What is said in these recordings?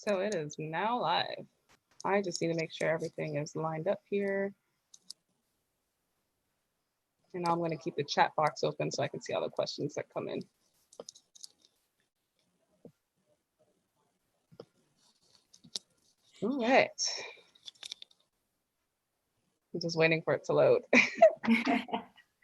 So it is now live. I just need to make sure everything is lined up here. And I'm going to keep the chat box open so I can see all the questions that come in. All right. I'm just waiting for it to load.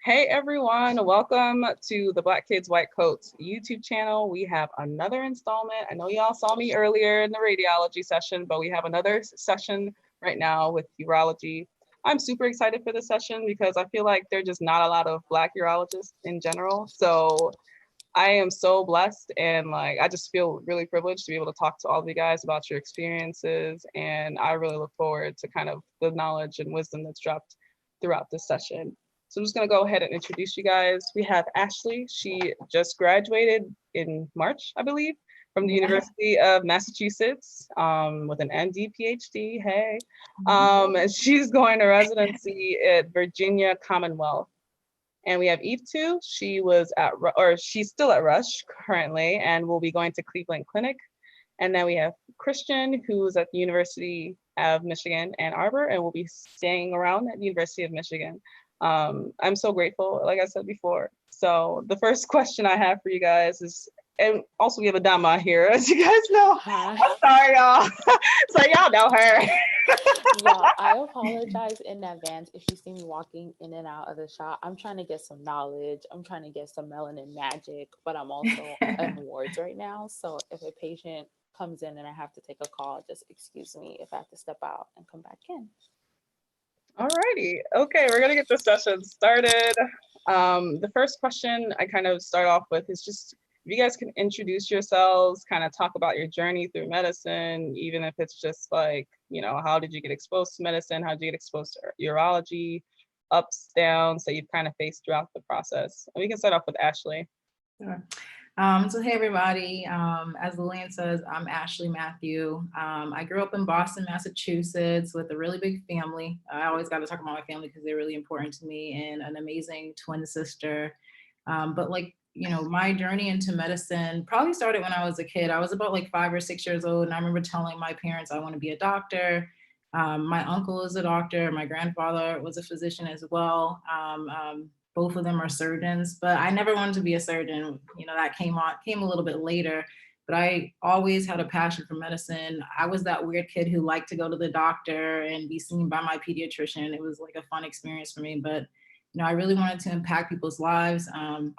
Hey everyone, welcome to the Black Kids White Coats YouTube channel. We have another installment. I know y'all saw me earlier in the radiology session, but we have another session right now with urology. I'm super excited for this session because I feel like there's just not a lot of Black urologists in general. So I am so blessed, and like I just feel really privileged to be able to talk to all of you guys about your experiences, and I really look forward to kind of the knowledge and wisdom that's dropped throughout this session. So I'm just gonna go ahead and introduce you guys. We have Ashley. She just graduated in March, I believe, from the University of Massachusetts with an MD PhD. Hey, and she's going to residency at Virginia Commonwealth. And we have Eve too. She was at, or she's still at Rush currently, and will be going to Cleveland Clinic. And then we have Christian, who's at the University of Michigan, Ann Arbor, and will be staying around at the University of Michigan. I'm so grateful, like I said before. So the first question I have for you guys is, and also we have a Dama here, as you guys know. Hi. I'm sorry, y'all. So y'all know her. Y'all, I apologize in advance if you see me walking in and out of the shop. I'm trying to get some knowledge. I'm trying to get some melanin magic, but I'm also in wards right now. So if a patient comes in and I have to take a call, just excuse me if I have to step out and come back in. Alrighty, okay, we're gonna get this session started. The first question I kind of start off with is just, if you guys can introduce yourselves, kind of talk about your journey through medicine, even if it's just like, you know, how did you get exposed to medicine? How did you get exposed to urology, ups, downs that you've kind of faced throughout the process? And we can start off with Ashley. Sure. So hey everybody, as Lillian says, I'm Ashley Matthew. I grew up in Boston, Massachusetts with a really big family. I always got to talk about my family because they're really important to me, and an amazing twin sister. But like, you know, my journey into medicine probably started when I was a kid. I was about like 5 or 6 years old, and I remember telling my parents I want to be a doctor. My uncle is a doctor. My grandfather was a physician as well. Both of them are surgeons, but I never wanted to be a surgeon. You know, that came a little bit later, but I always had a passion for medicine. I was that weird kid who liked to go to the doctor and be seen by my pediatrician. It was like a fun experience for me, but you know, I really wanted to impact people's lives.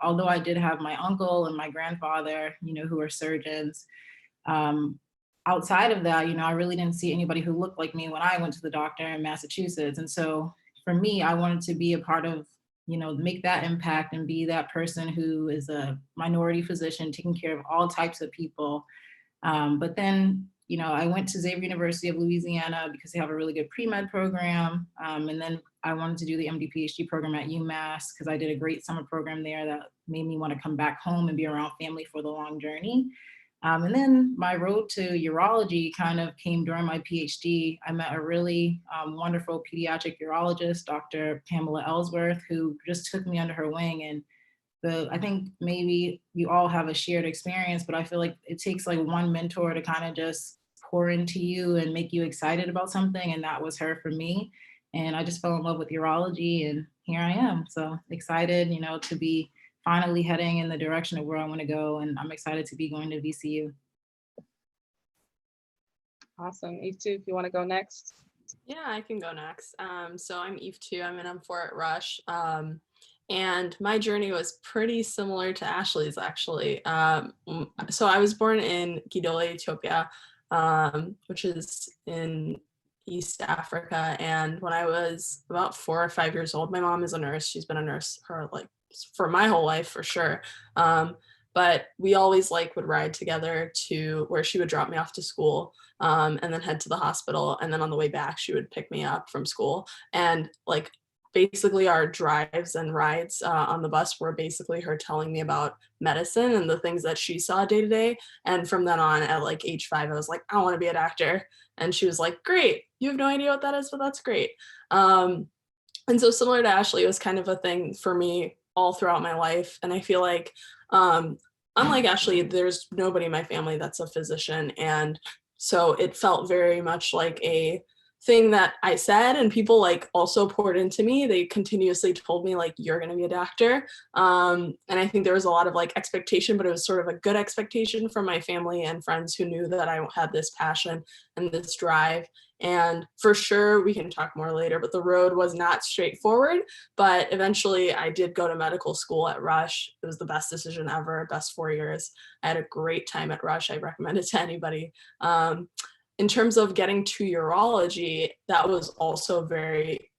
Although I did have my uncle and my grandfather, you know, who are surgeons. Outside of that, you know, I really didn't see anybody who looked like me when I went to the doctor in Massachusetts. And so for me, I wanted to be a part of, you know, make that impact and be that person who is a minority physician taking care of all types of people. But then, you know, I went to Xavier University of Louisiana because they have a really good pre-med program. And then I wanted to do the MD PhD program at UMass because I did a great summer program there that made me want to come back home and be around family for the long journey. And then my road to urology kind of came during my PhD. I met a really wonderful pediatric urologist, Dr. Pamela Ellsworth, who just took me under her wing. And I think maybe you all have a shared experience, but I feel like it takes like one mentor to kind of just pour into you and make you excited about something. And that was her for me. And I just fell in love with urology, and here I am. So excited, you know, to be finally heading in the direction of where I want to go. And I'm excited to be going to VCU. Awesome. Eve too, if you want to go next. Yeah, I can go next. So I'm Eve too. I'm in M4 at Rush. And my journey was pretty similar to Ashley's, actually. So I was born in Gidole, Ethiopia, which is in East Africa. And when I was about 4 or 5 years old, my mom is a nurse. She's been a nurse for my whole life, for sure. But we always would ride together to where she would drop me off to school, and then head to the hospital. And then on the way back, she would pick me up from school. And basically our drives and rides on the bus were basically her telling me about medicine and the things that she saw day to day. And from then on, at age 5, I was like, I want to be a doctor. And she was like, great, you have no idea what that is, but that's great. And so similar to Ashley, it was kind of a thing for me all throughout my life. And I feel like, unlike Ashley, there's nobody in my family that's a physician. And So it felt very much like a thing that I said, and people like also poured into me. They continuously told me like, you're going to be a doctor. And I think there was a lot of like expectation, but it was sort of a good expectation from my family and friends who knew that I had this passion and this drive. And for sure, we can talk more later, but the road was not straightforward. But eventually I did go to medical school at Rush. It was the best decision ever, best 4 years. I had a great time at Rush. I recommend it to anybody. In terms of getting to urology, that was also very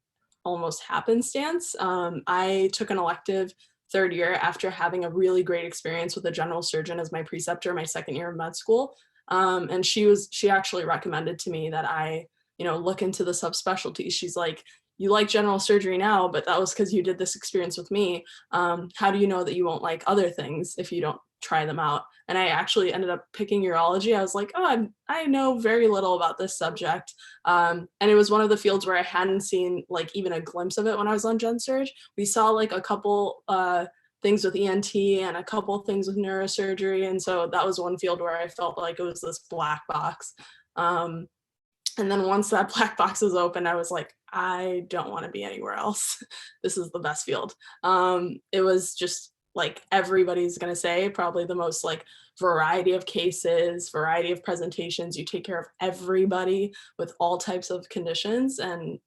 almost happenstance. I took an elective third year after having a really great experience with a general surgeon as my preceptor my second year of med school. And she actually recommended to me that I, look into the subspecialties. She's like, you like general surgery now, but that was because you did this experience with me. How do you know that you won't like other things if you don't try them out? And I actually ended up picking urology. I was like, oh, I know very little about this subject. And it was one of the fields where I hadn't seen like even a glimpse of it when I was on Gen Surg. We saw like a couple things with ENT and a couple things with neurosurgery. And so that was one field where I felt like it was this black box. And then once that black box was open, I was like, I don't want to be anywhere else. This is the best field. It was just like everybody's going to say probably the most like variety of cases, variety of presentations. You take care of everybody with all types of conditions. And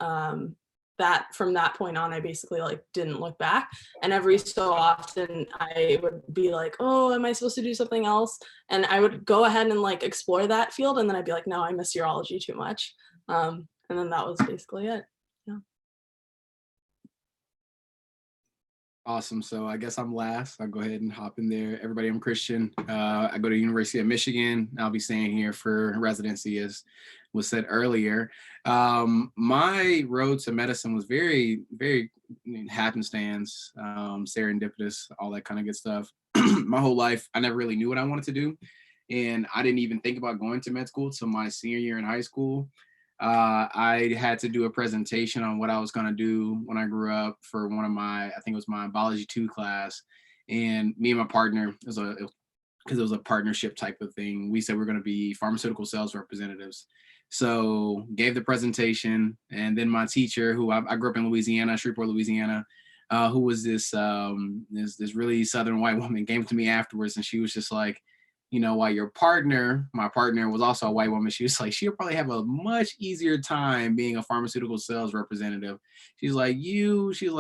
that from that point on, I basically like didn't look back. And every so often I would be like, oh, am I supposed to do something else? And I would go ahead and like explore that field. And then I'd be like, no, I miss urology too much. And then that was basically it. Yeah. Awesome. So I guess I'm last. I'll go ahead and hop in there. Everybody, I'm Christian. I go to the University of Michigan. I'll be staying here for residency, as was said earlier. My road to medicine was very, very happenstance, serendipitous, all that kind of good stuff. My whole life, I never really knew what I wanted to do. And I didn't even think about going to med school till my senior year in high school. I had to do a presentation on what I was going to do when I grew up for one of my, I think it was my biology 2 class. And me and my partner, because it was a partnership type of thing, we said we're going to be pharmaceutical sales representatives. So gave the presentation, and then my teacher, who I grew up in Louisiana, Shreveport, Louisiana, who was this really Southern white woman, came to me afterwards, and she was just like, while my partner was also a white woman, she was like, she'll probably have a much easier time being a pharmaceutical sales representative. She's like,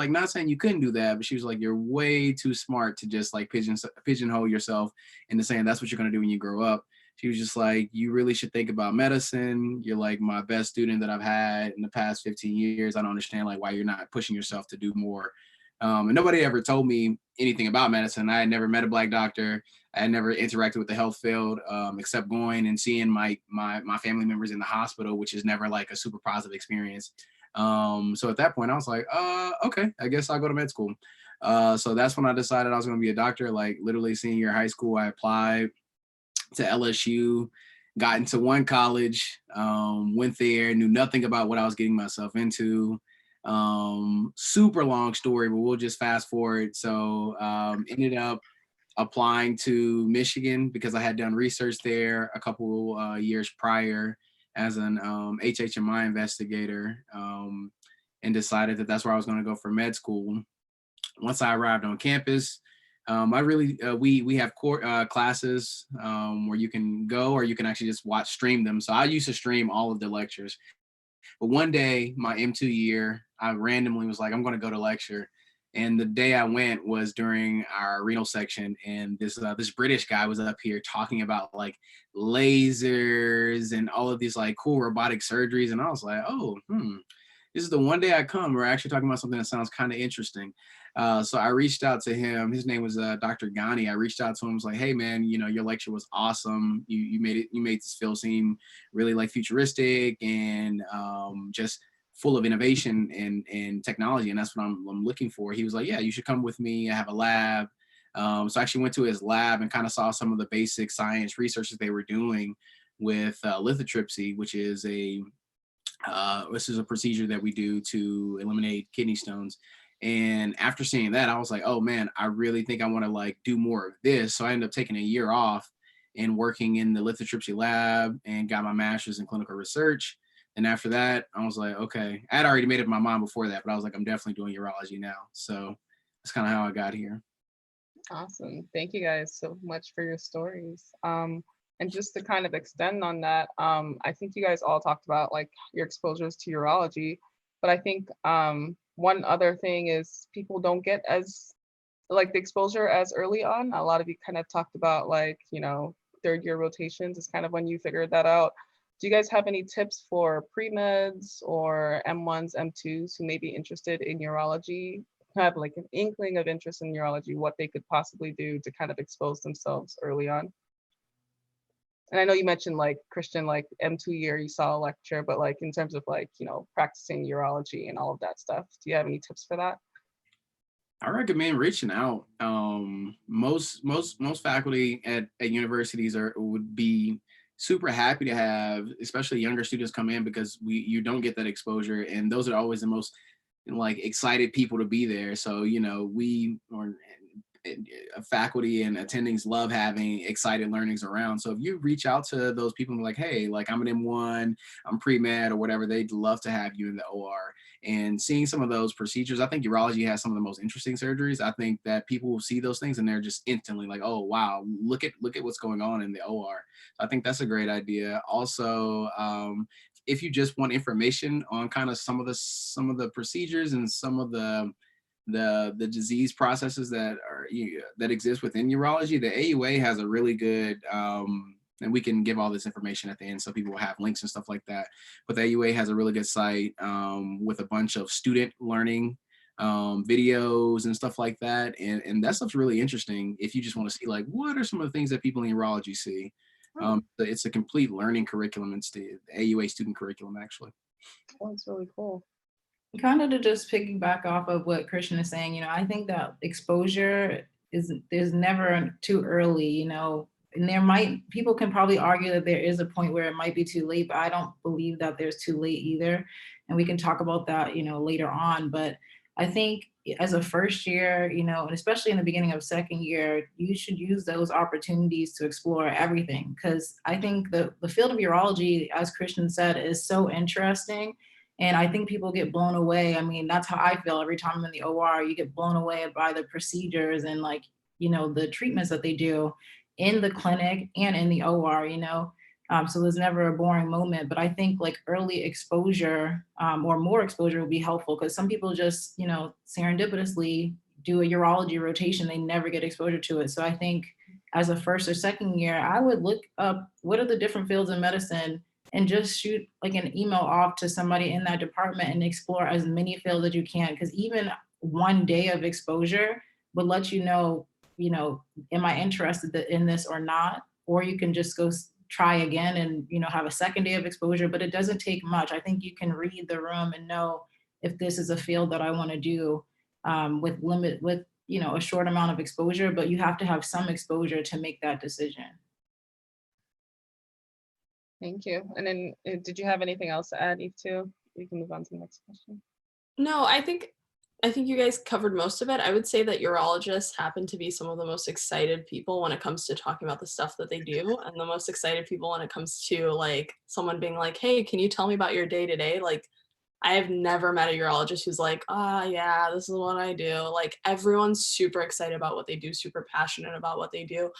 not saying you couldn't do that, but she was like, you're way too smart to just like pigeonhole yourself into saying that's what you're going to do when you grow up. She was just like, you really should think about medicine. You're like my best student that I've had in the past 15 years. I don't understand like why you're not pushing yourself to do more. And nobody ever told me anything about medicine. I had never met a Black doctor. I had never interacted with the health field, except going and seeing my family members in the hospital, which is never like a super positive experience. So at that point, I was like, okay, I guess I'll go to med school. So that's when I decided I was going to be a doctor. Like literally senior year of high school, I applied to LSU, got into one college, went there, knew nothing about what I was getting myself into. Super long story, but we'll just fast forward. So ended up applying to Michigan because I had done research there a couple years prior as an HHMI investigator, and decided that that's where I was going to go for med school. Once I arrived on campus, we have core classes where you can go, or you can actually just stream them. So I used to stream all of the lectures. But one day, my M2 year, I randomly was like, I'm going to go to lecture. And the day I went was during our renal section, and this British guy was up here talking about like lasers and all of these like cool robotic surgeries. And I was like, oh, this is the one day I come. We're actually talking about something that sounds kind of interesting. So I reached out to him. His name was Dr. Ghani. I reached out to him. I was like, hey man, your lecture was awesome. You made this field seem really like futuristic and just full of innovation and technology. And that's what I'm looking for. He was like, yeah, you should come with me. I have a lab. So I actually went to his lab and kind of saw some of the basic science research that they were doing with lithotripsy, which is this is a procedure that we do to eliminate kidney stones. And after seeing that, I was like, oh man, I really think I want to like do more of this. So I ended up taking a year off and working in the lithotripsy lab and got my master's in clinical research. And after that, I was like, okay, I had already made up my mind before that, but I was like, I'm definitely doing urology now. So that's kind of how I got here. Awesome. Thank you guys so much for your stories. And just to kind of extend on that, I think you guys all talked about like your exposures to urology, but I think one other thing is people don't get as like the exposure as early on. A lot of you kind of talked about like, you know, third year rotations is kind of when you figured that out. Do you guys have any tips for pre-meds or M1s, M2s who may be interested in urology, have like an inkling of interest in urology, what they could possibly do to kind of expose themselves early on? And I know you mentioned like Christian, like M2 year, you saw a lecture, but like in terms of like, you know, practicing urology and all of that stuff, do you have any tips for that? I recommend reaching out. Most faculty at universities would be super happy to have, especially younger students, come in, because you don't get that exposure, and those are always the most like excited people to be there. So you know, faculty and attendings love having excited learnings around. So if you reach out to those people and be like, hey, like I'm an M1, I'm pre-med or whatever, they'd love to have you in the OR. And seeing some of those procedures, I think urology has some of the most interesting surgeries. I think that people will see those things and they're just instantly like, oh wow, look at what's going on in the OR. So I think that's a great idea. Also, if you just want information on kind of some of the procedures and some of the disease processes that exist within urology, the AUA has a really good and we can give all this information at the end so people will have links and stuff like that, but the AUA has a really good site with a bunch of student learning videos and stuff like that, and that stuff's really interesting if you just want to see like what are some of the things that people in urology see. It's a complete learning curriculum. It's the AUA student curriculum actually. Oh, it's really cool. Kind of to just piggyback off of what Christian is saying, you know, I think that exposure there's never too early, you know, and people can probably argue that there is a point where it might be too late, but I don't believe that there's too late either. And we can talk about that, you know, later on. But I think as a first year, you know, and especially in the beginning of second year, you should use those opportunities to explore everything. Because I think the field of urology, as Christian said, is so interesting. And I think people get blown away. I mean, that's how I feel every time I'm in the OR. You get blown away by the procedures and like, you know, the treatments that they do in the clinic and in the OR, you know. So there's never a boring moment. But I think like early exposure or more exposure would be helpful, because some people just, you know, serendipitously do a urology rotation. They never get exposure to it. So I think as a first or second year, I would look up what are the different fields of medicine and just shoot like an email off to somebody in that department and explore as many fields as you can. Because even one day of exposure would let you know, am I interested in this or not? Or you can just go try again and, you know, have a second day of exposure, but it doesn't take much. I think you can read the room and know if this is a field that I want to do with, you know, a short amount of exposure, but you have to have some exposure to make that decision. Thank you. And then did you have anything else to add, Eve, too? We can move on to the next question. No, I think you guys covered most of it. I would say that urologists happen to be some of the most excited people when it comes to talking about the stuff that they do, and the most excited people when it comes to like someone being like, hey, can you tell me about your day-to-day? Like, I have never met a urologist who's like, yeah, this is what I do. Like, everyone's super excited about what they do, super passionate about what they do.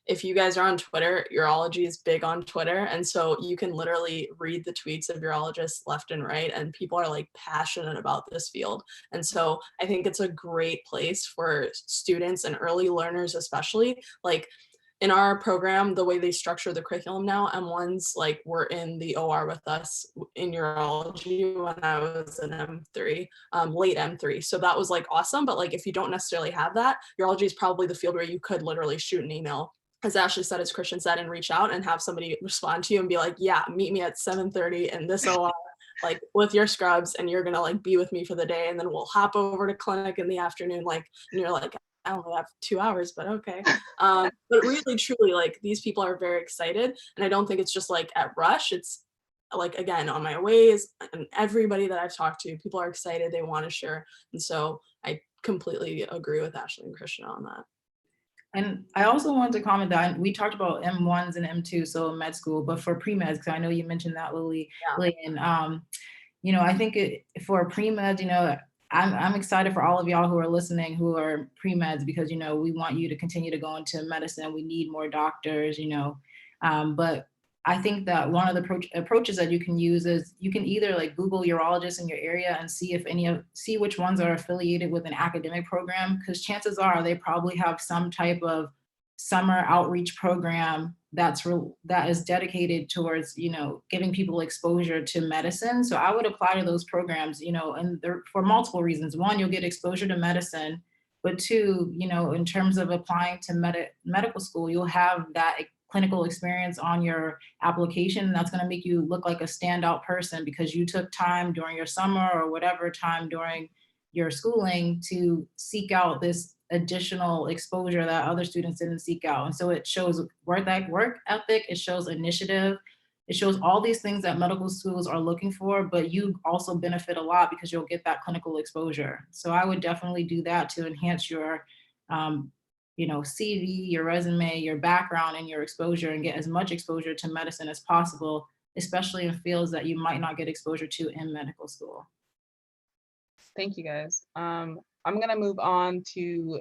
If you guys are on Twitter, urology is big on Twitter. And so you can literally read the tweets of urologists left and right, and people are like passionate about this field. And so I think it's a great place for students and early learners, especially. Like, in our program, the way they structure the curriculum now, M1s like were in the OR with us in urology when I was an M3, late M3. So that was like awesome. But like, if you don't necessarily have that, urology is probably the field where you could literally shoot an email, as Ashley said, as Christian said, and reach out and have somebody respond to you and be like, yeah, meet me at 7:30 in this OR, like with your scrubs, and you're gonna like be with me for the day, and then we'll hop over to clinic in the afternoon, like, and you're like, I only have 2 hours, but okay. But really, truly, like, these people are very excited, and I don't think it's just like at Rush. It's like, again, on my ways, and everybody that I've talked to, people are excited, they want to share, and so I completely agree with Ashley and Christian on that. And I also wanted to comment that we talked about M1s and M2, so med school, but for pre-meds, because I know you mentioned that, Lily. And I think for pre-meds, I'm excited for all of y'all who are listening, who are pre-meds, because, we want you to continue to go into medicine. We need more doctors, but I think that one of the approaches that you can use is you can either like Google urologists in your area and see which ones are affiliated with an academic program, because chances are they probably have some type of summer outreach program that is dedicated towards, giving people exposure to medicine. So I would apply to those programs, and for multiple reasons. One, you'll get exposure to medicine, but two, in terms of applying to medical school, you'll have that clinical experience on your application. And that's going to make you look like a standout person because you took time during your summer or whatever time during your schooling to seek out this additional exposure that other students didn't seek out. And so it shows work ethic, it shows initiative, it shows all these things that medical schools are looking for, but you also benefit a lot because you'll get that clinical exposure. So I would definitely do that to enhance your CV, your resume, your background, and your exposure, and get as much exposure to medicine as possible, especially in fields that you might not get exposure to in medical school. Thank you, guys. I'm gonna move on to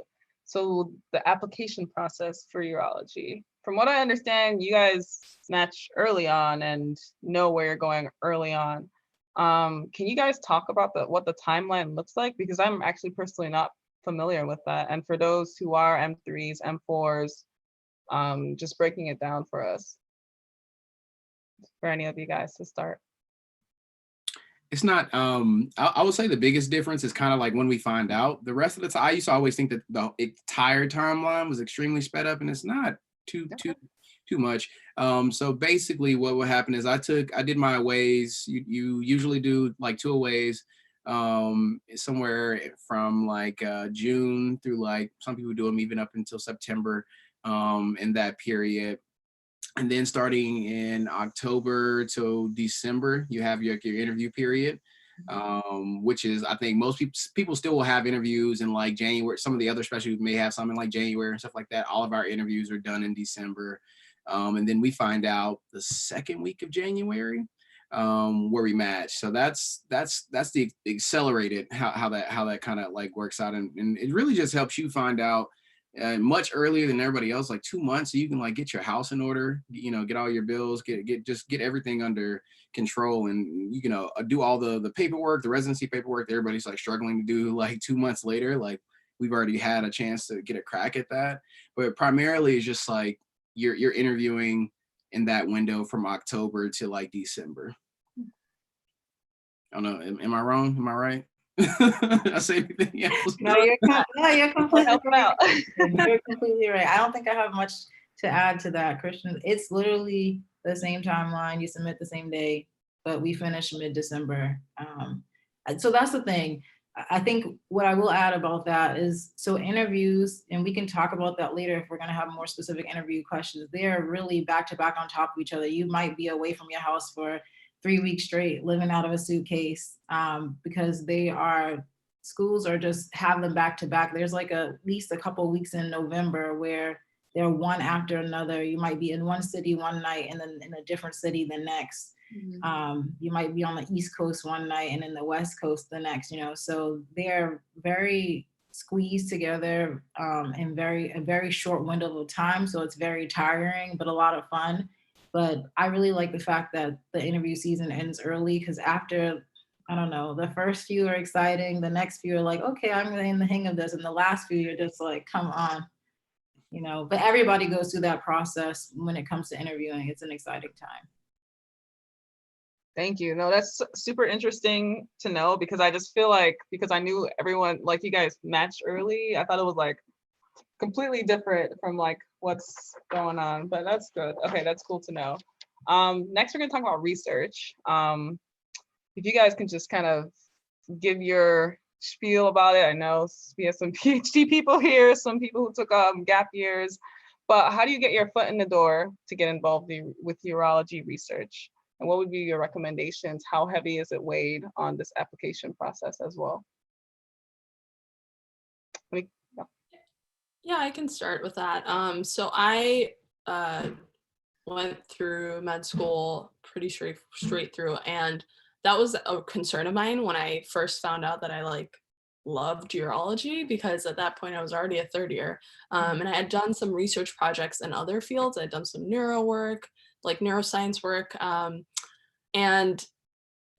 the application process for urology. From what I understand, you guys match early on and know where you're going early on. Can you guys talk about what the timeline looks like? Because I'm actually personally not familiar with that. And for those who are M3s, M4s, just breaking it down for us. For any of you guys to start. It's not, I would say the biggest difference is kind of like when we find out. The rest of the time, I used to always think that the entire timeline was extremely sped up, and it's not too much. So basically what would happen is I did my aways. You usually do like 2 aways, somewhere from like June through like, some people do them even up until September, in that period. And then starting in October to December, you have your interview period, which is, I think most people still will have interviews in like January. Some of the other specialties may have some in like January and stuff like that. All of our interviews are done in December. And then we find out the second week of January, where we match. So that's the accelerated, how that kind of like works out. And it really just helps you find out much earlier than everybody else, like 2 months, so you can like get your house in order, get all your bills, get everything under control, and you can do all the paperwork, the residency paperwork that everybody's like struggling to do like 2 months later. Like we've already had a chance to get a crack at that, but primarily it's just like you're interviewing in that window from October to like December. I don't know, am I wrong? Am I right? I say anything else? No, you're completely right. Out. You're completely right. I don't think I have much to add to that, Christian. It's literally the same timeline. You submit the same day, but we finish mid-December. So that's the thing. I think what I will add about that is, so interviews, and we can talk about that later if we're going to have more specific interview questions, they're really back to back on top of each other. You might be away from your house for 3 weeks straight, living out of a suitcase, because schools are just have them back to back. There's like at least a couple of weeks in November where they're one after another. You might be in one city one night and then in a different city the next. Mm-hmm. You might be on the East Coast one night and in the West Coast the next, so they're very squeezed together in a very short window of time. So it's very tiring, but a lot of fun. But I really like the fact that the interview season ends early, because after, I don't know, the first few are exciting, the next few are like, okay, I'm really in the hang of this, and the last few you're just like, come on, but everybody goes through that process when it comes to interviewing. It's an exciting time. Thank you. No, that's super interesting to know, because I just feel like, because I knew everyone, like you guys matched early, I thought it was like completely different from like what's going on, but that's good. Okay, that's cool to know. Next, we're gonna talk about research. If you guys can just kind of give your spiel about it. I know we have some PhD people here, some people who took gap years, but how do you get your foot in the door to get involved with urology research? And what would be your recommendations? How heavy is it weighed on this application process as well? Yeah, I can start with that. So I went through med school pretty straight through, and that was a concern of mine when I first found out that I like loved urology, because at that point I was already a third year, and I had done some research projects in other fields. I'd done some neuro work, like neuroscience work, and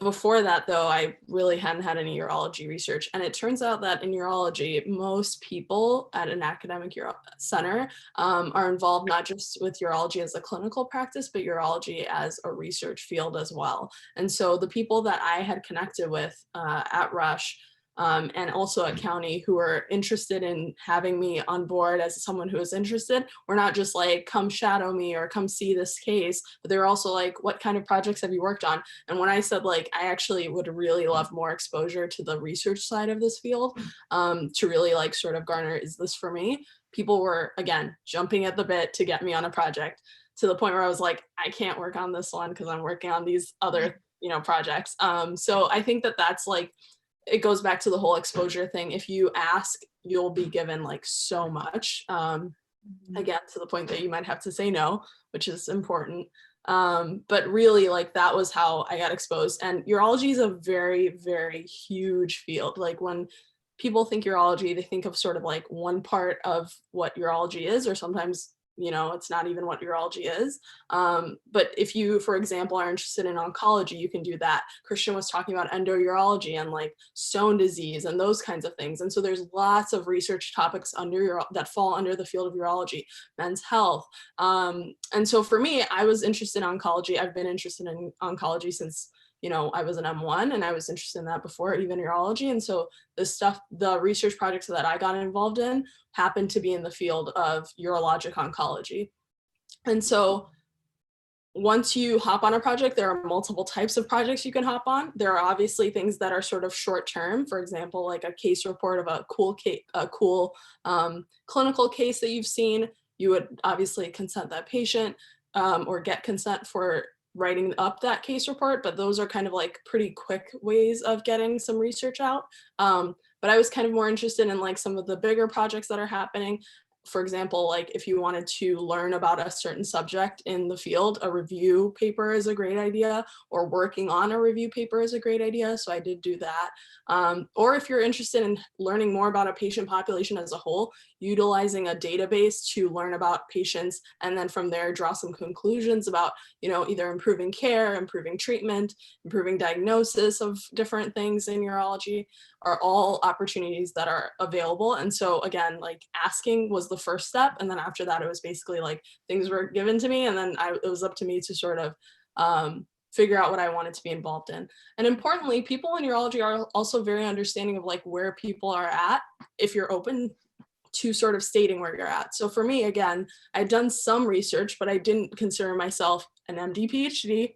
before that, though, I really hadn't had any urology research. And it turns out that in urology, most people at an academic center are involved not just with urology as a clinical practice, but urology as a research field as well. And so the people that I had connected with at Rush, and also at County, who were interested in having me on board as someone who was interested, were not just like, come shadow me or come see this case, but they were also like, what kind of projects have you worked on? And when I said like, I actually would really love more exposure to the research side of this field, to really like sort of garner, is this for me? People were, again, jumping at the bit to get me on a project, to the point where I was like, I can't work on this one because I'm working on these other, projects. So I think that that's like, it goes back to the whole exposure thing. If you ask, you'll be given like so much. Again, to the point that you might have to say no, which is important. But really, like, that was how I got exposed. And urology is a very, very huge field. Like, when people think urology, they think of sort of like one part of what urology is, or sometimes, it's not even what urology is. But if you, for example, are interested in oncology, you can do that. Christian was talking about endourology and like stone disease and those kinds of things. And so there's lots of research topics that fall under the field of urology, men's health. And so for me, I was interested in oncology. I've been interested in oncology since I was an M1, and I was interested in that before even urology. And so the research projects that I got involved in happened to be in the field of urologic oncology. And so once you hop on a project, there are multiple types of projects you can hop on. There are obviously things that are sort of short term. For example, like a case report of a cool clinical case that you've seen. You would obviously consent that patient, or get consent for writing up that case report, but those are kind of like pretty quick ways of getting some research out. But I was kind of more interested in like some of the bigger projects that are happening. For example, like if you wanted to learn about a certain subject in the field, a review paper is a great idea, or working on a review paper is a great idea. So I did do that. Or if you're interested in learning more about a patient population as a whole, utilizing a database to learn about patients, and then from there draw some conclusions about, either improving care, improving treatment, improving diagnosis of different things in urology, are all opportunities that are available. And so again, like, asking was the first step. And then after that, it was basically like things were given to me, and then it was up to me to sort of figure out what I wanted to be involved in. And importantly, people in urology are also very understanding of like where people are at, if you're open to sort of stating where you're at. So for me, again, I'd done some research, but I didn't consider myself an MD, PhD.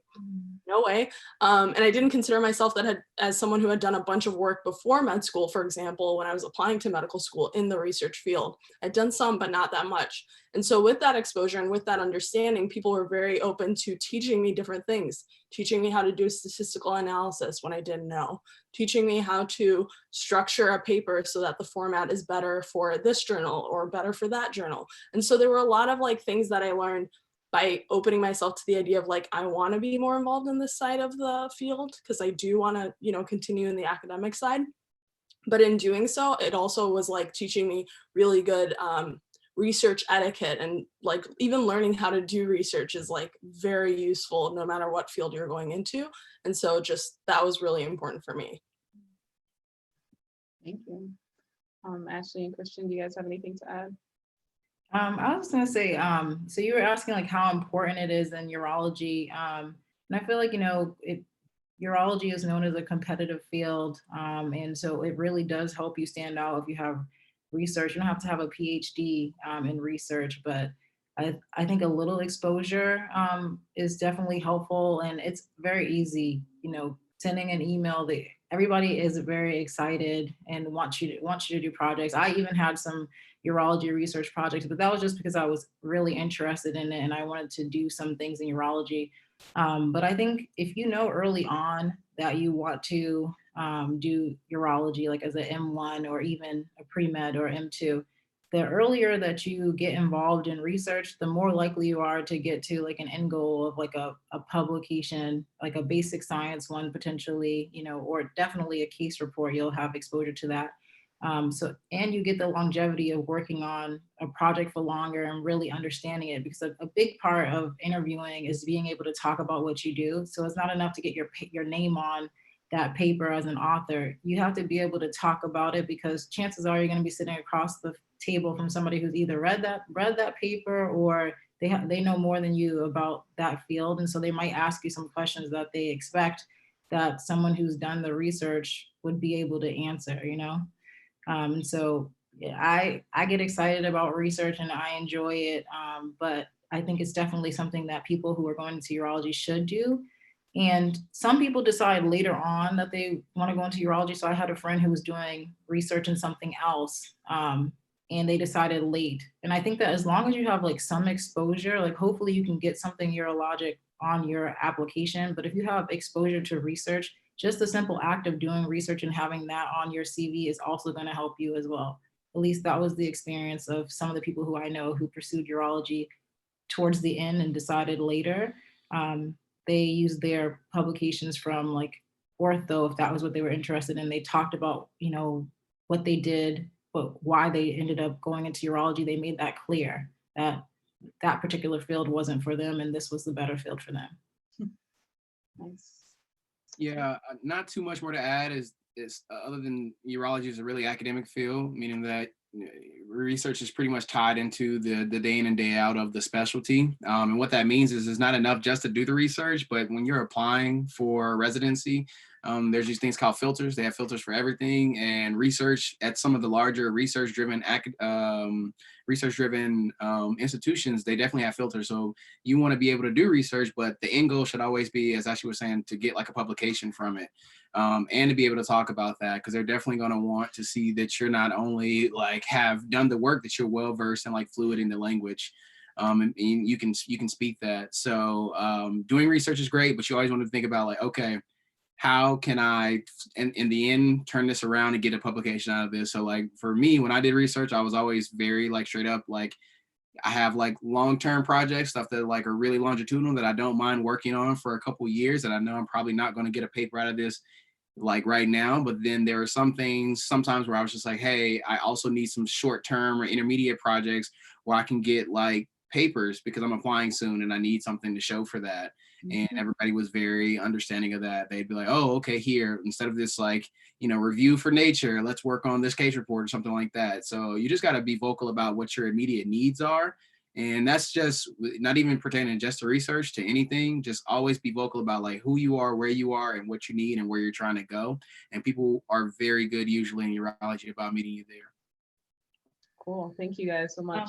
No way. And I didn't consider myself as someone who had done a bunch of work before med school. For example, when I was applying to medical school in the research field, I'd done some, but not that much. And so with that exposure and with that understanding, people were very open to teaching me different things, teaching me how to do statistical analysis when I didn't know, teaching me how to structure a paper so that the format is better for this journal or better for that journal. And so there were a lot of like things that I learned by opening myself to the idea of like, I want to be more involved in this side of the field, because I do want to, continue in the academic side. But in doing so, it also was like teaching me really good research etiquette, and like even learning how to do research is like very useful no matter what field you're going into. And so just that was really important for me. Thank you. Ashley and Christian, do you guys have anything to add? I was gonna say, so you were asking like how important it is in urology, and I feel like urology is known as a competitive field, and so it really does help you stand out if you have research. You don't have to have a PhD in research, but I think a little exposure is definitely helpful, and it's very easy. Sending an email, everybody is very excited and wants you to do projects. I even had some urology research projects, but that was just because I was really interested in it and I wanted to do some things in urology. But I think if you know early on that you want to do urology, like as an M1 or even a pre-med or M2, the earlier that you get involved in research, the more likely you are to get to like an end goal of like a publication, like a basic science one potentially, you know, or definitely a case report. You'll have exposure to that. And you get the longevity of working on a project for longer and really understanding it, because a big part of interviewing is being able to talk about what you do. So it's not enough to get your name on that paper as an author. You have to be able to talk about it, because chances are you're going to be sitting across the table from somebody who's either read that paper, or they know more than you about that field, and so they might ask you some questions that they expect that someone who's done the research would be able to answer, you know. So yeah, I get excited about research and I enjoy it, but I think it's definitely something that people who are going into urology should do. And some people decide later on that they want to go into urology. So I had a friend who was doing research in something else, and they decided late. And I think that as long as you have like some exposure, like hopefully you can get something urologic on your application. But if you have exposure to research, just the simple act of doing research and having that on your CV is also going to help you as well. At least that was the experience of some of the people who I know who pursued urology towards the end and decided later. They used their publications from like ortho, if that was what they were interested in. They talked about, you know, what they did, but why they ended up going into urology. They made that clear that that particular field wasn't for them and this was the better field for them. Nice. Yeah, not too much more to add is other than urology is a really academic field, meaning that research is pretty much tied into the day in and day out of the specialty. And what that means is it's not enough just to do the research, but when you're applying for residency, there's these things called filters. They have filters for everything, and research at some of the larger research-driven institutions, they definitely have filters. So you want to be able to do research, but the end goal should always be, as Ashley was saying, to get like a publication from it, and to be able to talk about that, because they're definitely going to want to see that you're not only like have done the work, that you're well versed and like fluid in the language. And you can speak that. So doing research is great, but you always want to think about like, okay, how can I, in the end, turn this around and get a publication out of this? So like for me, when I did research, I was always very like straight up, like I have like long-term projects, stuff that like are really longitudinal that I don't mind working on for a couple of years, and I know I'm probably not going to get a paper out of this like right now. But then there are some things sometimes where I was just like, hey, I also need some short-term or intermediate projects where I can get like papers because I'm applying soon and I need something to show for that. And everybody was very understanding of that. They'd be like, oh, okay, here, instead of this like, you know, review for Nature, let's work on this case report or something like that. So you just got to be vocal about what your immediate needs are. And that's just not even pertaining just to research, to anything. Just always be vocal about like who you are, where you are, and what you need and where you're trying to go. And people are very good usually in urology about meeting you there. Cool. Thank you guys so much.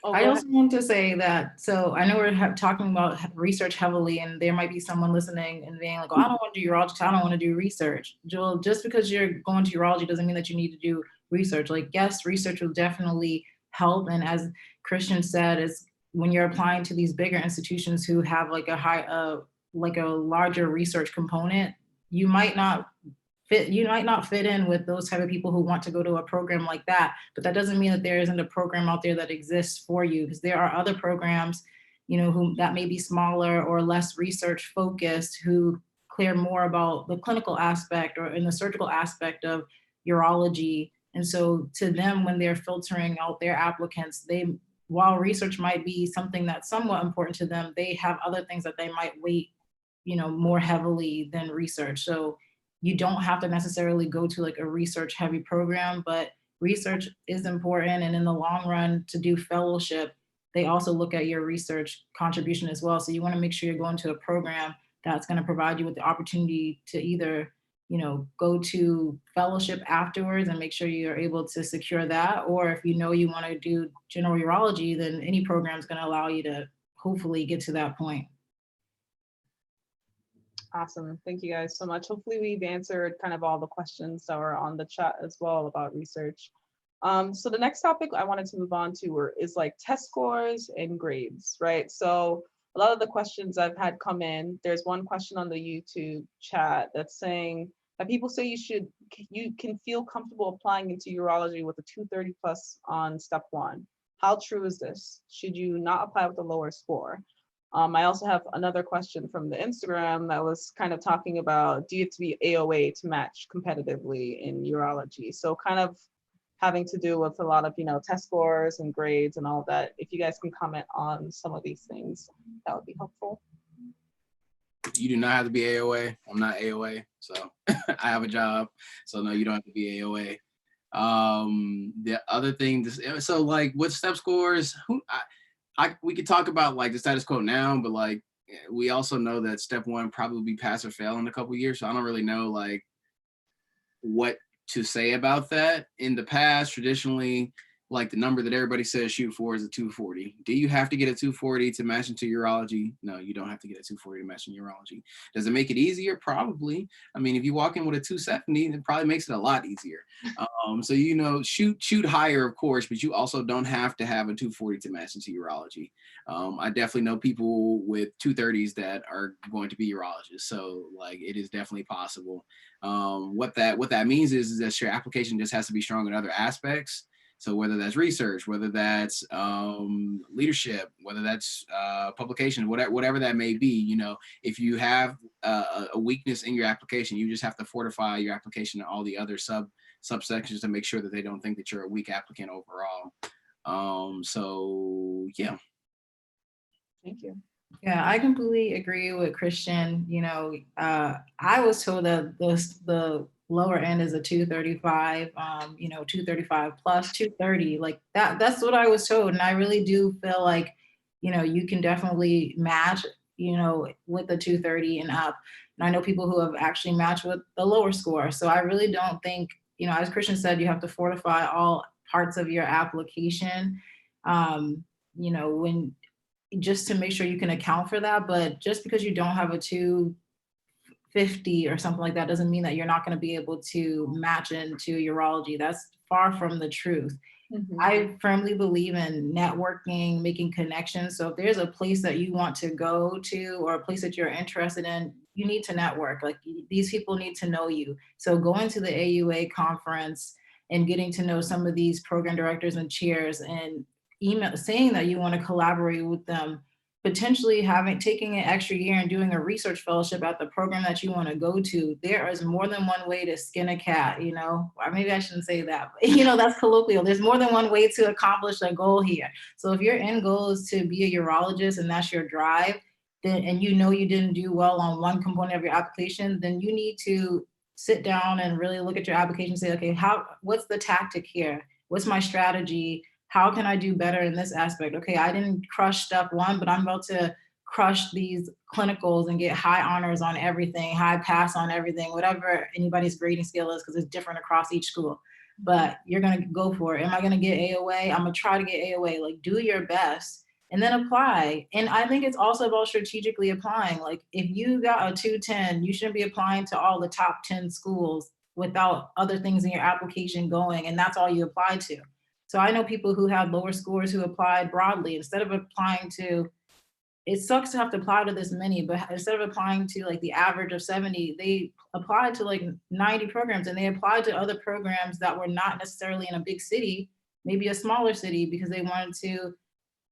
I also want to say that, so I know we're talking about research heavily, and there might be someone listening and being like, oh, I don't want to do urology, I don't want to do research. Joel, just because you're going to urology doesn't mean that you need to do research. Like, yes, research will definitely help. And as Christian said, is when you're applying to these bigger institutions who have like a larger research component, you might not fit in with those type of people who want to go to a program like that. But that doesn't mean that there isn't a program out there that exists for you, because there are other programs, you know, who that may be smaller or less research focused, who care more about the clinical aspect or in the surgical aspect of urology. And so to them, when they're filtering out their applicants, while research might be something that's somewhat important to them, they have other things that they might weight, you know, more heavily than research. So you don't have to necessarily go to like a research heavy program, but research is important. And in the long run, to do fellowship, they also look at your research contribution as well. So you want to make sure you're going to a program that's going to provide you with the opportunity to either, you know, go to fellowship afterwards and make sure you're able to secure that. Or if you know you want to do general urology, then any program is going to allow you to hopefully get to that point. Awesome. Thank you guys so much. Hopefully we've answered kind of all the questions that were on the chat as well about research. So the next topic I wanted to move on to is like test scores and grades, right? So a lot of the questions I've had come in, there's one question on the YouTube chat that's saying, that people say you can feel comfortable applying into urology with a 230 plus on step 1. How true is this? Should you not apply with a lower score? I also have another question from the Instagram that was kind of talking about, do you have to be AOA to match competitively in urology? So kind of having to do with a lot of, test scores and grades and all of that. If you guys can comment on some of these things, that would be helpful. You do not have to be AOA. I'm not AOA, so I have a job. So no, you don't have to be AOA. The other thing, so like with step scores, we could talk about like the status quo now, but like we also know that step 1 probably be pass or fail in a couple of years. So I don't really know like what to say about that. In the past, traditionally, like the number that everybody says shoot for is a 240. Do you have to get a 240 to match into urology? No, you don't have to get a 240 to match in urology. Does it make it easier? Probably. I mean, if you walk in with a 270, it probably makes it a lot easier. So, shoot higher, of course, but you also don't have to have a 240 to match into urology. I definitely know people with 230s that are going to be urologists. So like, it is definitely possible. What that means is that your application just has to be strong in other aspects. So whether that's research, whether that's leadership, whether that's publication, whatever that may be, if you have a weakness in your application, you just have to fortify your application to all the other subsections to make sure that they don't think that you're a weak applicant overall. So yeah. Thank you. Yeah, I completely agree with Christian. I was told that the lower end is a 235, 235 plus 230, like that's what I was told. And I really do feel like, you can definitely match, with the 230 and up. And I know people who have actually matched with the lower score. So I really don't think, as Christian said, you have to fortify all parts of your application, when just to make sure you can account for that. But just because you don't have a 250 or something like that doesn't mean that you're not going to be able to match into urology. That's far from the truth. Mm-hmm. I firmly believe in networking, making connections. So if there's a place that you want to go to or a place that you're interested in, you need to network. Like these people need to know you. So going to the AUA conference and getting to know some of these program directors and chairs and email saying that you want to collaborate with them, potentially taking an extra year and doing a research fellowship at the program that you want to go to. There is more than one way to skin a cat, or maybe I shouldn't say that, but that's colloquial. There's more than one way to accomplish a goal here. So if your end goal is to be a urologist and that's your drive, then, and you didn't do well on one component of your application, then you need to sit down and really look at your application and say, okay, what's the tactic here? What's my strategy? How can I do better in this aspect? Okay, I didn't crush step 1, but I'm about to crush these clinicals and get high honors on everything, high pass on everything, whatever anybody's grading scale is, because it's different across each school. But you're going to go for it. Am I going to get AOA? I'm going to try to get AOA. Like, do your best and then apply. And I think it's also about strategically applying. Like, if you got a 210, you shouldn't be applying to all the top 10 schools without other things in your application going, and that's all you apply to. So I know people who have lower scores who applied broadly. Instead of applying to, it sucks to have to apply to this many, but instead of applying to like the average of 70, they applied to like 90 programs, and they applied to other programs that were not necessarily in a big city, maybe a smaller city, because they wanted to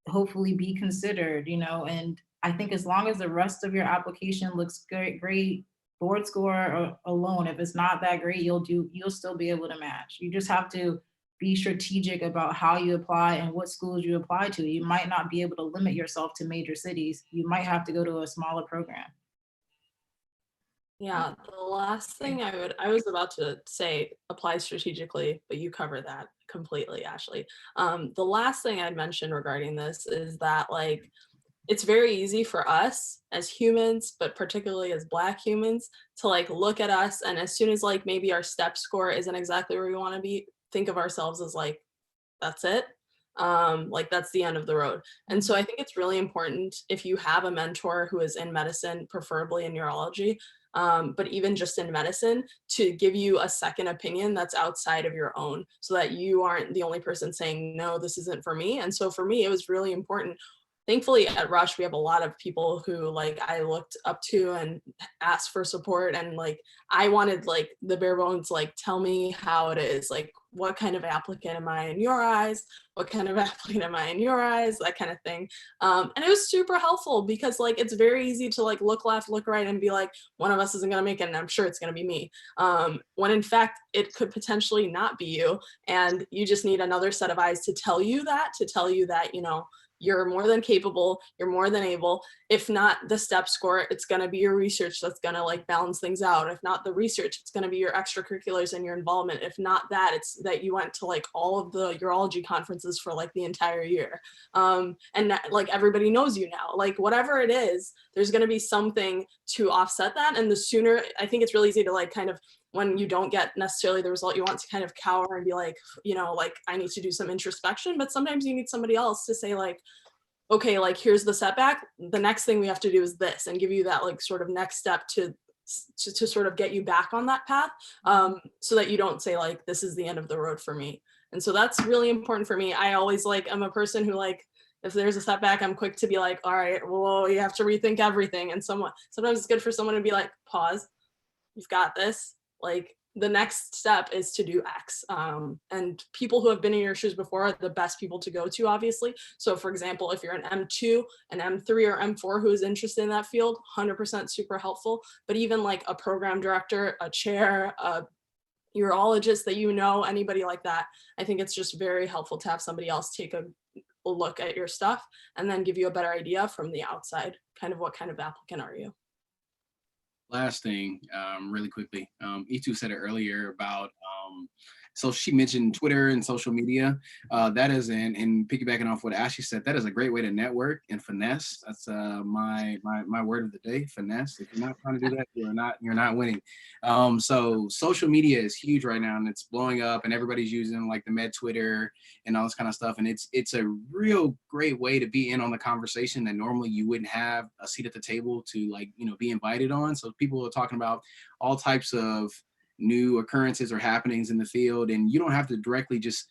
hopefully be considered, and I think as long as the rest of your application looks great, board score alone, if it's not that great, you'll still be able to match. You just have to be strategic about how you apply and what schools you apply to. You might not be able to limit yourself to major cities. You might have to go to a smaller program. Yeah, the last thing I was about to say, apply strategically, but you cover that completely, Ashley. The last thing I'd mention regarding this is that like, it's very easy for us as humans, but particularly as Black humans, to like look at us, and as soon as like maybe our step score isn't exactly where we want to be, think of ourselves as like, that's it. Like that's the end of the road. And so I think it's really important if you have a mentor who is in medicine, preferably in urology, but even just in medicine, to give you a second opinion that's outside of your own, so that you aren't the only person saying, no, this isn't for me. And so for me, it was really important. thankfully at Rush, we have a lot of people who like I looked up to and asked for support. And like, I wanted like the bare bones, like, tell me how it is. Like, what kind of applicant am I in your eyes? What kind of applicant am I in your eyes? That kind of thing. And it was super helpful because like, it's very easy to like look left, look right and be like, one of us isn't going to make it. And I'm sure it's going to be me. When in fact, it could potentially not be you. And you just need another set of eyes to tell you that, you know, you're more than capable, you're more than able. If not the STEP score, it's gonna be your research that's gonna like balance things out. If not the research, it's gonna be your extracurriculars and your involvement. If not that, it's that you went to like all of the urology conferences for like the entire year. And that, like everybody knows you now, like whatever it is, there's gonna be something to offset that. And the sooner, I think it's really easy to like kind of, when you don't get necessarily the result you want, to kind of cower and be like, you know, like I need to do some introspection, but sometimes you need somebody else to say like, okay, like here's the setback. The next thing we have to do is this, and give you that like sort of next step to sort of get you back on that path, so that you don't say like, this is the end of the road for me. And so that's really important for me. I always like, I'm a person who like, if there's a setback, I'm quick to be like, all right, well, you have to rethink everything. And sometimes it's good for someone to be like, pause, you've got this. Like the next step is to do X. And people who have been in your shoes before are the best people to go to, obviously. So for example, if you're an M2, an M3 or M4 who is interested in that field, 100% super helpful. But even like a program director, a chair, a urologist that you know, anybody like that, I think it's just very helpful to have somebody else take a look at your stuff and then give you a better idea from the outside, kind of what kind of applicant are you. Last thing, really quickly, E2 said it earlier about, so she mentioned Twitter and social media. That is, and piggybacking off what Ashley said, that is a great way to network and finesse. That's my word of the day, finesse. If you're not trying to do that, you're not winning. So social media is huge right now, and it's blowing up, and everybody's using like the med Twitter and all this kind of stuff. And it's a real great way to be in on the conversation that normally you wouldn't have a seat at the table to, like, you know, be invited on. So people are talking about all types of new occurrences or happenings in the field, and you don't have to directly just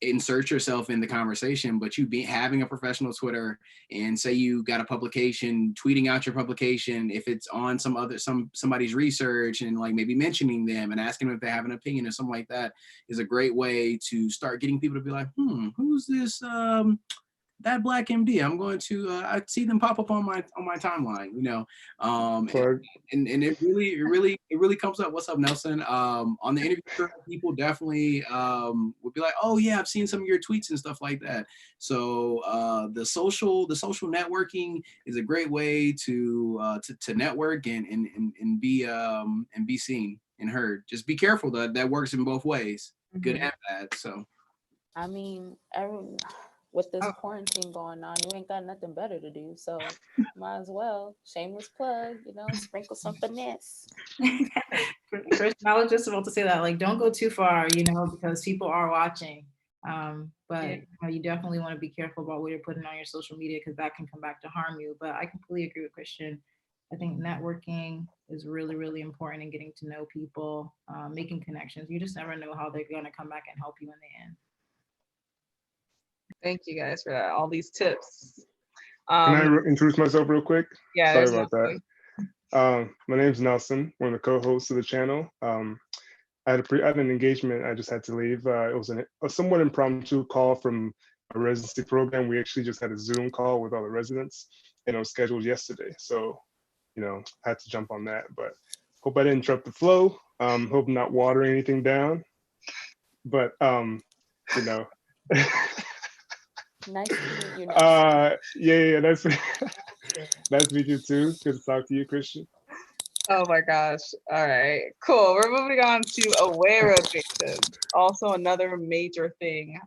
insert yourself in the conversation, but you be having a professional Twitter and say you got a publication, tweeting out your publication if it's on somebody's research, and like maybe mentioning them and asking them if they have an opinion or something like that is a great way to start getting people to be like, who's this that Black MD? I'm going to I see them pop up on my timeline, you know. And it really comes up. What's up, Nelson? On the interview, people definitely would be like, oh yeah, I've seen some of your tweets and stuff like that. So the social networking is a great way to network and be seen and heard. Just be careful that works in both ways, good and bad. So I mean, with this quarantine going on, you ain't got nothing better to do, so might as well, shameless plug, you know, sprinkle some finesse. Christian, I was just about to say that, like, don't go too far, you know, because people are watching. But you know, you definitely want to be careful about what you're putting on your social media, because that can come back to harm you. But I completely agree with Christian. I think networking is really, really important in getting to know people, making connections. You just never know how they're going to come back and help you in the end. Thank you guys for that. All these tips. Can I introduce myself real quick? Yeah. Sorry about that. My name's Nelson. One of the co-hosts of the channel. I had an engagement. I just had to leave. It was a somewhat impromptu call from a residency program. We actually just had a Zoom call with all the residents, and it was scheduled yesterday. So, you know, I had to jump on that. But hope I didn't interrupt the flow. Hope I'm not watering anything down. But you know. Nice to meet you. Yeah, nice to meet you too. Good to talk to you, Christian. Oh my gosh. All right, cool. We're moving on to away rotation. Also another major thing.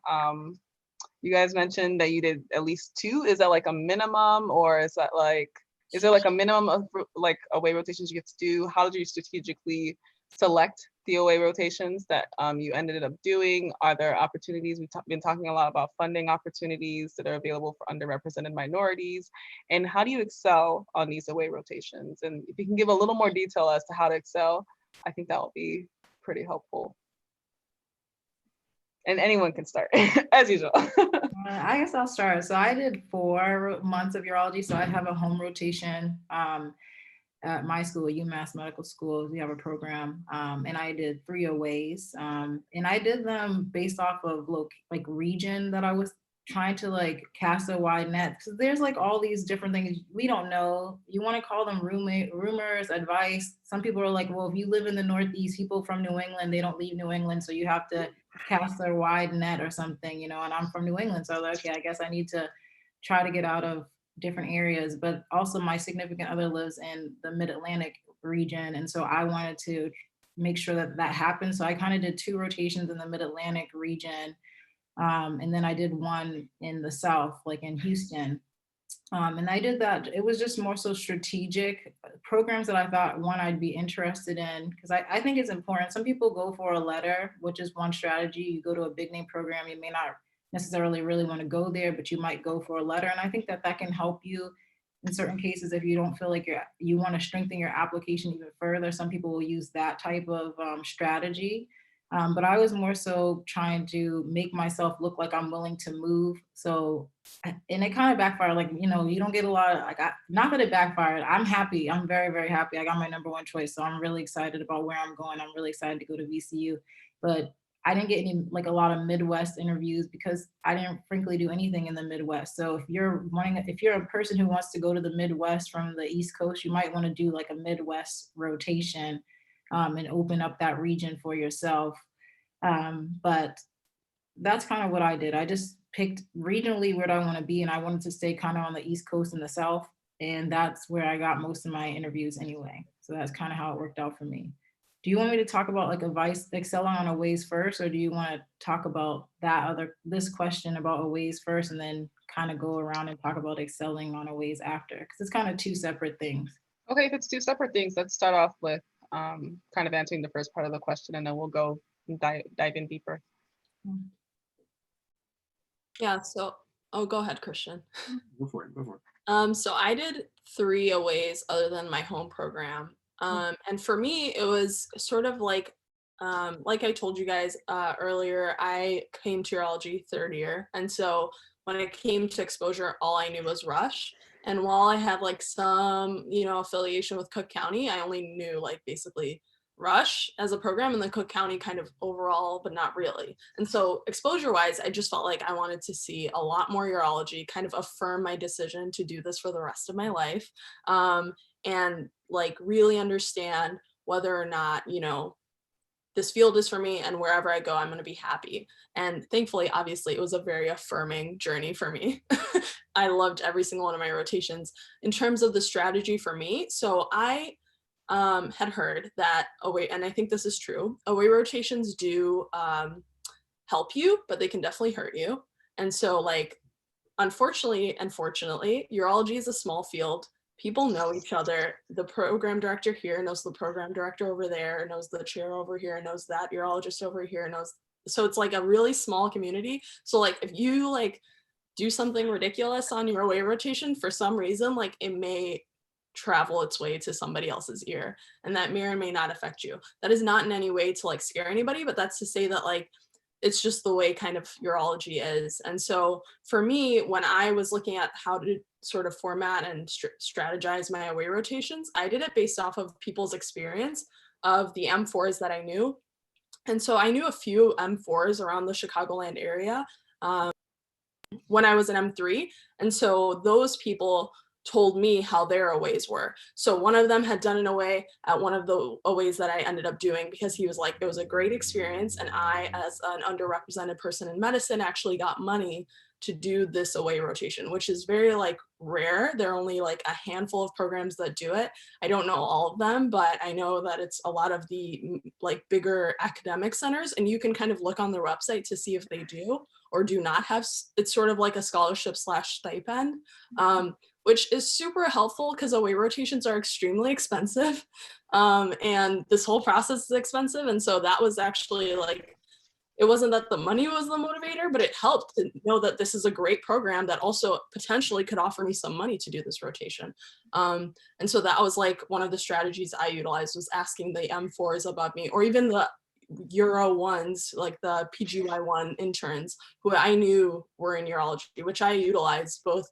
You guys mentioned that you did at least 2. Is that like a minimum, or is there like a minimum of like away rotations you get to do? How did you strategically select the away rotations that you ended up doing? Are there opportunities? We've been talking a lot about funding opportunities that are available for underrepresented minorities. And how do you excel on these away rotations? And if you can give a little more detail as to how to excel, I think that will be pretty helpful. And anyone can start, as usual. I guess I'll start. So I did 4 months of urology. So I have a home rotation at my school, UMass Medical School. We have a program, and I did 3 aways, and I did them based off of like region that I was trying to like cast a wide net, because there's like all these different things we don't know. You want to call them rumors, advice. Some people are like, well, if you live in the Northeast, people from New England, they don't leave New England, so you have to cast a wide net or something, you know. And I'm from New England, so I was like, okay, I guess I need to try to get out of different areas. But also my significant other lives in the Mid-Atlantic region, and so I wanted to make sure that that happened. So I kind of did 2 rotations in the Mid-Atlantic region, and then I did 1 in the South, like in Houston. And I did that. It was just more so strategic programs that I thought, one, I'd be interested in, because I think it's important. Some people go for a letter, which is one strategy. You go to a big name program, you may not necessarily really want to go there, but you might go for a letter. And I think that that can help you in certain cases if you don't feel like you want to strengthen your application even further. Some people will use that type of strategy. But I was more so trying to make myself look like I'm willing to move. So, and it kind of backfired. Like, you know, you don't get a lot of, like, not that it backfired. I'm happy. I'm very, very happy. I got my #1 choice. So I'm really excited about where I'm going. I'm really excited to go to VCU. But I didn't get any, like a lot of Midwest interviews because I didn't frankly do anything in the Midwest. So if you're a person who wants to go to the Midwest from the East Coast, you might want to do like a Midwest rotation, and open up that region for yourself. But that's kind of what I did. I just picked regionally where I want to be, and I wanted to stay kind of on the East Coast and the South. And that's where I got most of my interviews anyway. So that's kind of how it worked out for me. Do you want me to talk about like advice, excelling on aways first, or do you want to talk about this question about aways first, and then kind of go around and talk about excelling on aways after? Because it's kind of 2 separate things. Okay, if it's 2 separate things, let's start off with kind of answering the first part of the question, and then we'll go and dive in deeper. Yeah, so, oh, go ahead, Christian. Go for it. So I did 3 aways other than my home program. And for me, it was sort of like I told you guys earlier, I came to urology 3rd year. And so when it came to exposure, all I knew was Rush. And while I had like some, you know, affiliation with Cook County, I only knew like basically Rush as a program and the Cook County kind of overall, but not really. And so exposure wise, I just felt like I wanted to see a lot more urology, kind of affirm my decision to do this for the rest of my life. And like really understand whether or not, you know, this field is for me, and wherever I go, I'm going to be happy. And thankfully, obviously, it was a very affirming journey for me. I loved every single one of my rotations. In terms of the strategy for me, so I had heard that away, and I think this is true, away rotations do help you, but they can definitely hurt you. And so like, unfortunately and fortunately, urology is a small field. People know each other. The program director here knows the program director over there, knows the chair over here, knows that urologist over here, knows. So it's like a really small community. So like if you like do something ridiculous on your away rotation for some reason, like it may travel its way to somebody else's ear, and that may or may not affect you. That is not in any way to like scare anybody, but that's to say that like it's just the way kind of urology is. And so for me, when I was looking at how to sort of format and strategize my away rotations, I did it based off of people's experience of the M4s that I knew. And so I knew a few M4s around the Chicagoland area when I was an M3. And so those people told me how their aways were. So one of them had done an away at one of the aways that I ended up doing, because he was like, it was a great experience. And I, as an underrepresented person in medicine, actually got money to do this away rotation, which is very like rare. There are only like a handful of programs that do it. I don't know all of them, but I know that it's a lot of the like bigger academic centers, and you can kind of look on their website to see if they do or do not have. It's sort of like a scholarship / stipend. Which is super helpful because away rotations are extremely expensive. And this whole process is expensive. And so that was actually like, it wasn't that the money was the motivator, but it helped to know that this is a great program that also potentially could offer me some money to do this rotation. And so that was like one of the strategies I utilized, was asking the M4s above me, or even the Euro ones, like the PGY1 interns who I knew were in urology, which I utilized both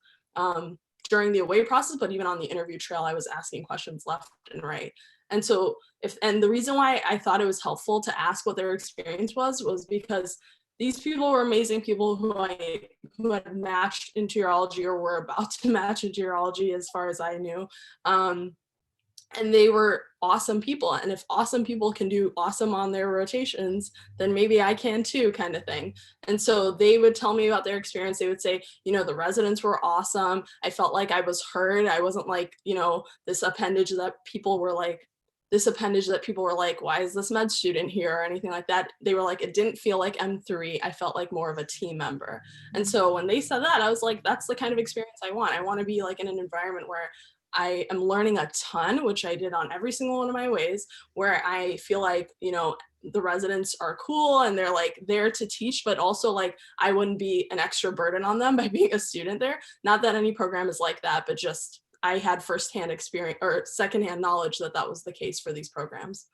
during the away process, but even on the interview trail, I was asking questions left and right. And so and the reason why I thought it was helpful to ask what their experience was because these people were amazing people who had matched into urology or were about to match into urology as far as I knew. And they were awesome people. And if awesome people can do awesome on their rotations, then maybe I can too, kind of thing. And so they would tell me about their experience. They would say, the residents were awesome. I felt like I was heard. I wasn't like, this appendage that people were like, why is this med student here or anything like that? They were like, it didn't feel like M3. I felt like more of a team member. And so when they said that, I was like, that's the kind of experience I want. I want to be like in an environment where I am learning a ton, which I did on every single one of my ways, where I feel like, the residents are cool and they're like there to teach, but also like I wouldn't be an extra burden on them by being a student there. Not that any program is like that, but just I had firsthand experience or secondhand knowledge that was the case for these programs.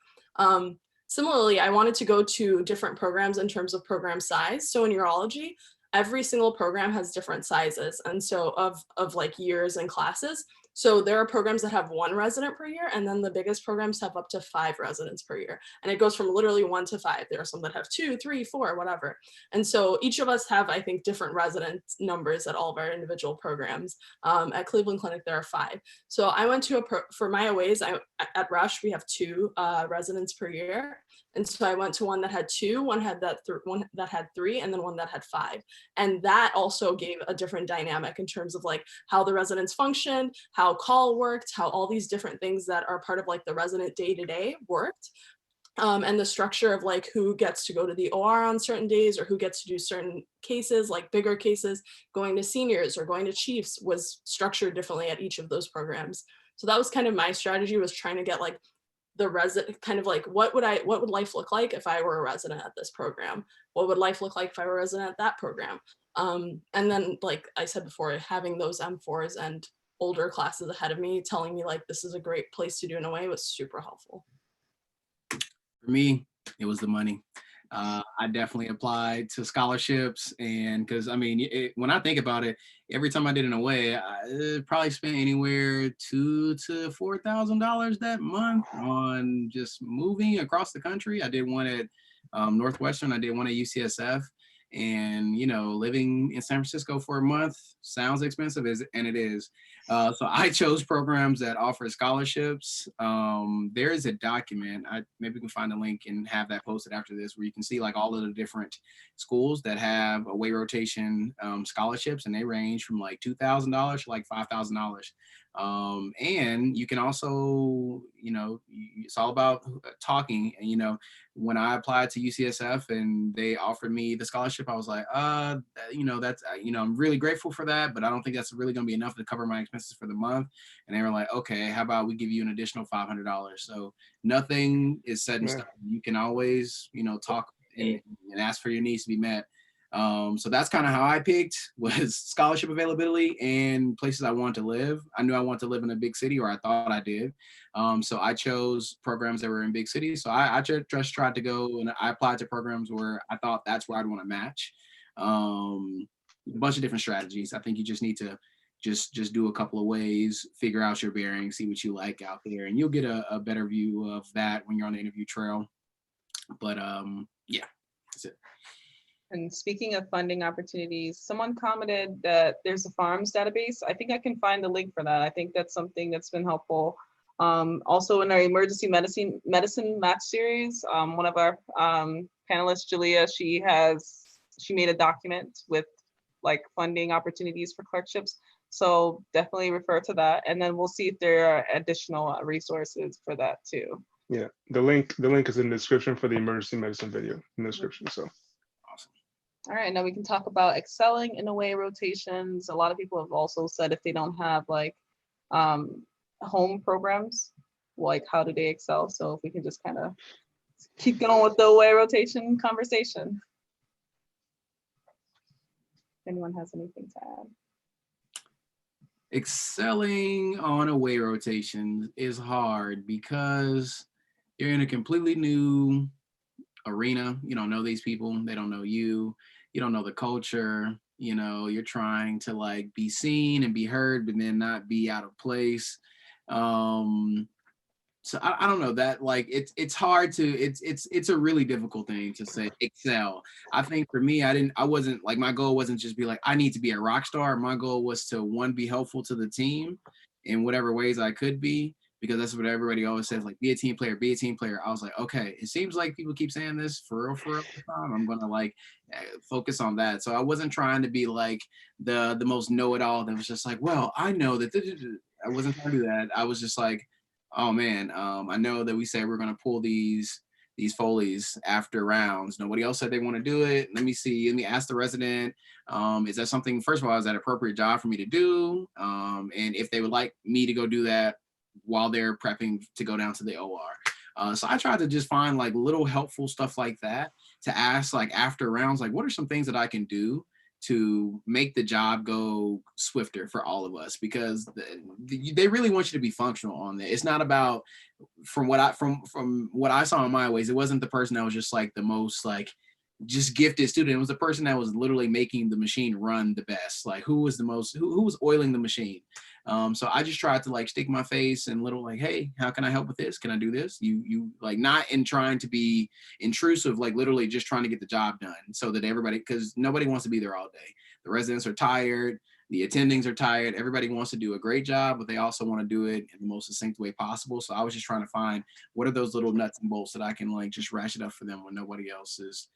Similarly, I wanted to go to different programs in terms of program size. So in urology, every single program has different sizes. And so of like years and classes. So there are programs that have 1 resident per year, and then the biggest programs have up to 5 residents per year. And it goes from literally 1 to 5. There are some that have 2, 3, 4, whatever. And so each of us have, I think, different resident numbers at all of our individual programs. At Cleveland Clinic, there are 5. So I went to for my OAs, at Rush, we have 2 residents per year. And so I went to one that had 2, one that had 3, and then one that had 5. And that also gave a different dynamic in terms of like how the residents functioned, how call worked, how all these different things that are part of like the resident day-to-day worked. And the structure of like who gets to go to the OR on certain days or who gets to do certain cases, like bigger cases, going to seniors or going to chiefs was structured differently at each of those programs. So that was kind of my strategy, was trying to get like the resident kind of like, what would life look like if I were a resident at this program? What would life look like if I were a resident at that program? And then, like I said before, having those M4s and older classes ahead of me telling me like, this is a great place to do in a way was super helpful. For me, it was the money. I definitely applied to scholarships, and because I mean, when I think about it, every time I did an away, I probably spent anywhere $2,000 to $4,000 that month on just moving across the country. I did one at Northwestern, I did one at UCSF, and living in San Francisco for a month sounds expensive, and it is. So I chose programs that offer scholarships. There is a document, maybe we can find a link and have that posted after this, where you can see like all of the different schools that have away rotation scholarships, and they range from like $2,000 to like $5,000. And you can also, it's all about talking. And, when I applied to UCSF and they offered me the scholarship, I was like, that's, I'm really grateful for that, but I don't think that's really going to be enough to cover my expenses for the month. And they were like, okay, how about we give you an additional $500? So nothing is set in stone. You can always, talk and ask for your needs to be met. So that's kind of how I picked, was scholarship availability and places I want to live. I knew I wanted to live in a big city, or I thought I did. So I chose programs that were in big cities. So I just tried to go, and I applied to programs where I thought that's where I'd want to match. A bunch of different strategies. I think you just need to just do a couple of ways, figure out your bearings, see what you like out there, and you'll get a better view of that when you're on the interview trail. But yeah, that's it. And speaking of funding opportunities, someone commented that there's a farms database. I think I can find the link for that. I think that's something that's been helpful. Also in our emergency medicine match series, one of our panelists, Julia, she made a document with like funding opportunities for clerkships. So definitely refer to that. And then we'll see if there are additional resources for that too. Yeah, the link is in the description for the emergency medicine video in the description. So. All right, now we can talk about excelling in away rotations. A lot of people have also said if they don't have like home programs, like how do they excel? So if we can just kind of keep going with the away rotation conversation. If anyone has anything to add. Excelling on away rotations is hard because you're in a completely new arena. You don't know these people. They don't know you. You don't know the culture. You know, you're trying to like be seen and be heard, but then not be out of place. So I don't know that like it's hard to it's a really difficult thing to say excel. I think for me, I wasn't like my goal wasn't just be like I need to be a rock star. My goal was to one, be helpful to the team in whatever ways I could be, because that's what everybody always says, like be a team player, be a team player. I was like, okay, it seems like people keep saying this for real time. I'm gonna like focus on that. So I wasn't trying to be like the most know-it-all that was just like, well, I know that I wasn't trying to do that. I was just like, oh man, I know that we said we're gonna pull these Foleys after rounds. Nobody else said they want to do it. Let me see. Let me ask the resident. Is that something? First of all, is that an appropriate job for me to do? And if they would like me to go do that while they're prepping to go down to the OR. So I tried to just find like little helpful stuff like that to ask like after rounds, like what are some things that I can do to make the job go swifter for all of us, because they really want you to be functional on there. It's not about from what I saw in my ways, it wasn't the person that was just like the most like just gifted student. It was the person that was literally making the machine run the best. Like who was the most who was oiling the machine. So I just tried to like stick my face and little like, hey, how can I help with this? Can I do this? You like not in trying to be intrusive, like literally just trying to get the job done so that everybody, because nobody wants to be there all day. The residents are tired. The attendings are tired. Everybody wants to do a great job, but they also want to do it in the most succinct way possible. So I was just trying to find what are those little nuts and bolts that I can like just ratchet up for them when nobody else is.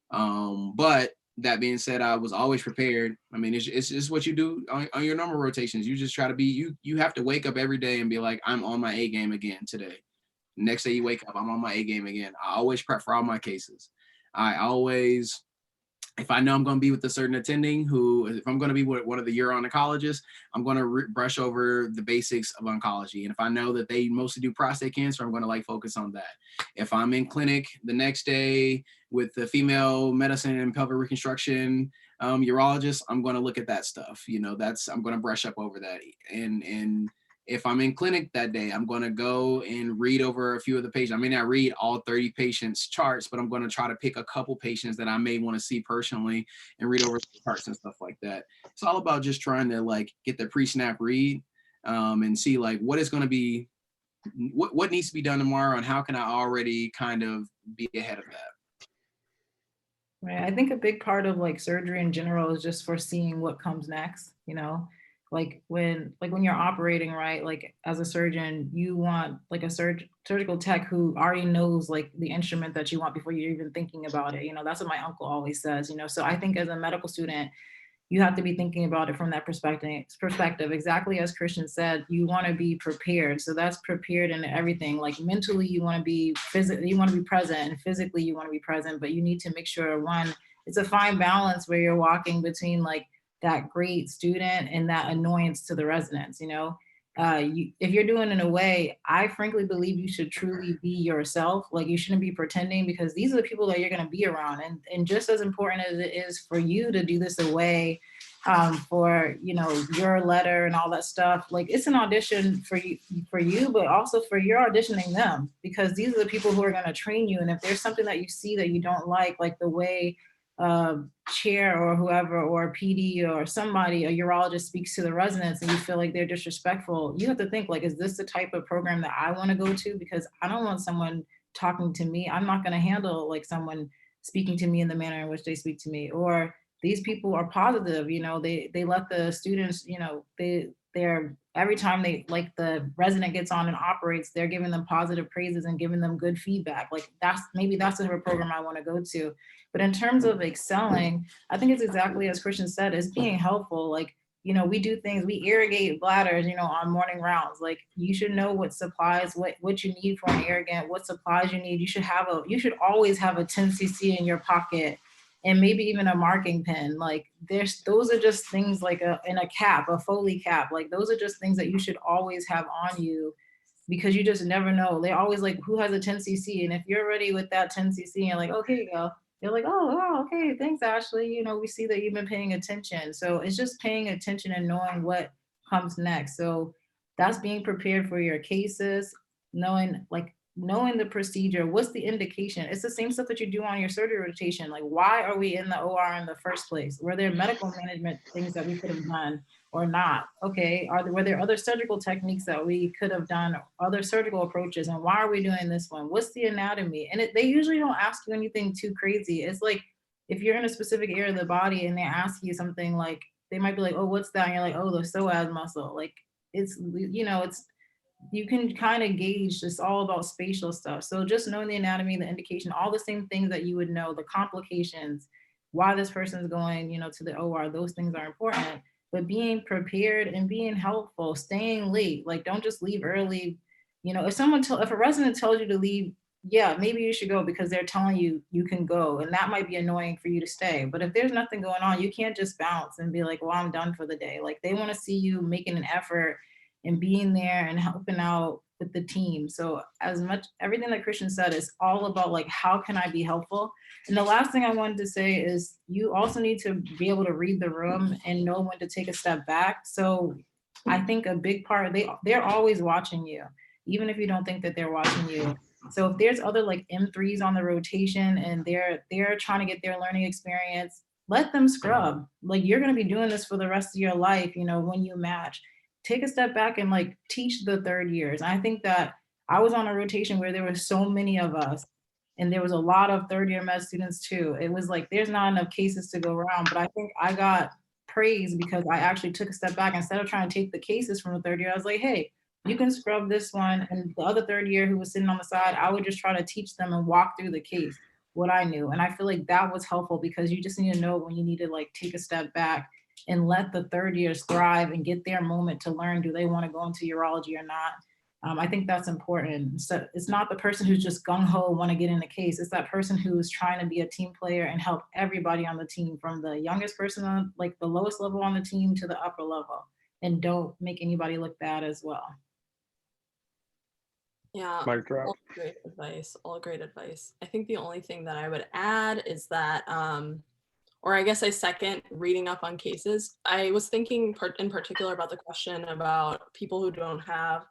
But that being said, I was always prepared. I mean, it's just what you do on your normal rotations. You just try to be, you have to wake up every day and be like, I'm on my A game again today. Next day you wake up, I'm on my A game again. I always prep for all my cases. I always, if I know I'm going to be with a certain attending who, if I'm going to be with one of the urologists, I'm going to brush over the basics of oncology. And if I know that they mostly do prostate cancer, I'm going to like focus on that. If I'm in clinic the next day with the female medicine and pelvic reconstruction urologist, I'm going to look at that stuff. You know, I'm going to brush up over that. And if I'm in clinic that day, I'm going to go and read over a few of the patients. I may not read all 30 patients' charts, but I'm going to try to pick a couple patients that I may want to see personally and read over the charts and stuff like that. It's all about just trying to like get the pre-snap read and see like what is going to be, what needs to be done tomorrow and how can I already kind of be ahead of that. Right. I think a big part of like surgery in general is just foreseeing what comes next, you know? Like when you're operating, right, like as a surgeon, you want like a surgical tech who already knows like the instrument that you want before you're even thinking about it. You know, that's what my uncle always says, you know. So I think as a medical student, you have to be thinking about it from that perspective. Exactly as Christian said, you want to be prepared. So that's prepared in everything. Like mentally, you want to be physically, you want to be present, and physically, you want to be present. But you need to make sure one, it's a fine balance where you're walking between like that great student and that annoyance to the residents. You know, if you're doing it in a way, I frankly believe you should truly be yourself. Like you shouldn't be pretending, because these are the people that you're going to be around. And just as important as it is for you to do this away for, you know, your letter and all that stuff, like it's an audition for you, but also for you're auditioning them, because these are the people who are going to train you. And if there's something that you see that you don't like the way chair or whoever or PD or somebody, a urologist speaks to the residents and you feel like they're disrespectful, you have to think like, is this the type of program that I want to go to? Because I don't want someone talking to me. I'm not going to handle like someone speaking to me in the manner in which they speak to me. Or these people are positive, you know, they let the students, you know, they're every time they like the resident gets on and operates, they're giving them positive praises and giving them good feedback. Like that's the type of program I want to go to. But in terms of excelling, I think it's exactly as Christian said, it's being helpful. Like, you know, we do things, we irrigate bladders, you know, on morning rounds. Like you should know what supplies, what you need for an irrigant, what supplies you need. You should always have a 10 cc in your pocket, and maybe even a marking pen. Like those are just things like in a cap, a Foley cap. Like those are just things that you should always have on you, because you just never know. They're always like, who has a 10 cc? And if you're ready with that 10 cc and like, okay, go. They're like, oh, wow, okay, thanks, Ashley. You know, we see that you've been paying attention. So it's just paying attention and knowing what comes next. So that's being prepared for your cases, knowing like knowing the procedure, what's the indication? It's the same stuff that you do on your surgery rotation. Like, why are we in the OR in the first place? Were there medical management things that we could have done or not? Okay, were there other surgical techniques that we could have done, other surgical approaches, and why are we doing this one? What's the anatomy? And they usually don't ask you anything too crazy. It's like, if you're in a specific area of the body and they ask you something like, they might be like, oh, what's that? And you're like, oh, the psoas muscle. Like, it's, you can kind of gauge, it's all about spatial stuff. So just knowing the anatomy, the indication, all the same things that you would know, the complications, why this person's going, to the OR, those things are important. But being prepared and being helpful, staying late, like don't just leave early. If a resident tells you to leave, yeah, maybe you should go because they're telling you you can go, and that might be annoying for you to stay. But if there's nothing going on, you can't just bounce and be like, well, I'm done for the day. Like, they want to see you making an effort and being there and helping out with the team. So everything that Christian said is all about like, how can I be helpful? And the last thing I wanted to say is you also need to be able to read the room and know when to take a step back. So I think a big part, they're always watching you, even if you don't think that they're watching you. So if there's other like M3s on the rotation and they're trying to get their learning experience, let them scrub. Like, you're going to be doing this for the rest of your life, when you match. Take a step back and like teach the third years. I think that I was on a rotation where there were so many of us, and there was a lot of third year med students too. It was like, there's not enough cases to go around, but I think I got praise because I actually took a step back. Instead of trying to take the cases from the third year, I was like, hey, you can scrub this one. And the other third year who was sitting on the side, I would just try to teach them and walk through the case, what I knew. And I feel like that was helpful because you just need to know when you need to like take a step back and let the third years thrive and get their moment to learn, do they want to go into urology or not? I think that's important. So it's not the person who's just gung-ho want to get in the case. It's that person who's trying to be a team player and help everybody on the team, from the youngest person on like the lowest level on the team to the upper level, and don't make anybody look bad as well. Yeah, all great advice. I think the only thing that I would add is that, or I guess I second reading up on cases. I was thinking in particular about the question about people who don't have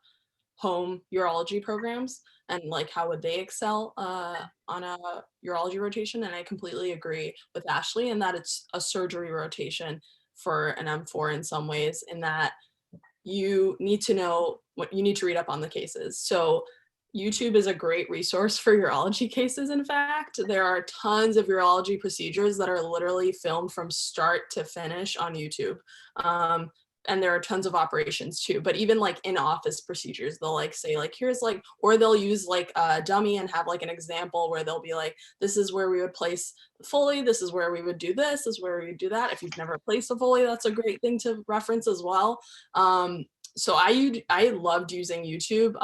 home urology programs and like how would they excel on a urology rotation. And I completely agree with Ashley in that it's a surgery rotation for an M4 in some ways, in that you need to know what you need to read up on the cases. So YouTube is a great resource for urology cases. In fact, there are tons of urology procedures that are literally filmed from start to finish on YouTube. And there are tons of operations too, but even like in-office procedures, they'll like say like, here's like, or they'll use like a dummy and have like an example where they'll be like, this is where we would place the Foley, this is where we would do this is where we would do that. If you've never placed a Foley, that's a great thing to reference as well. So I loved using YouTube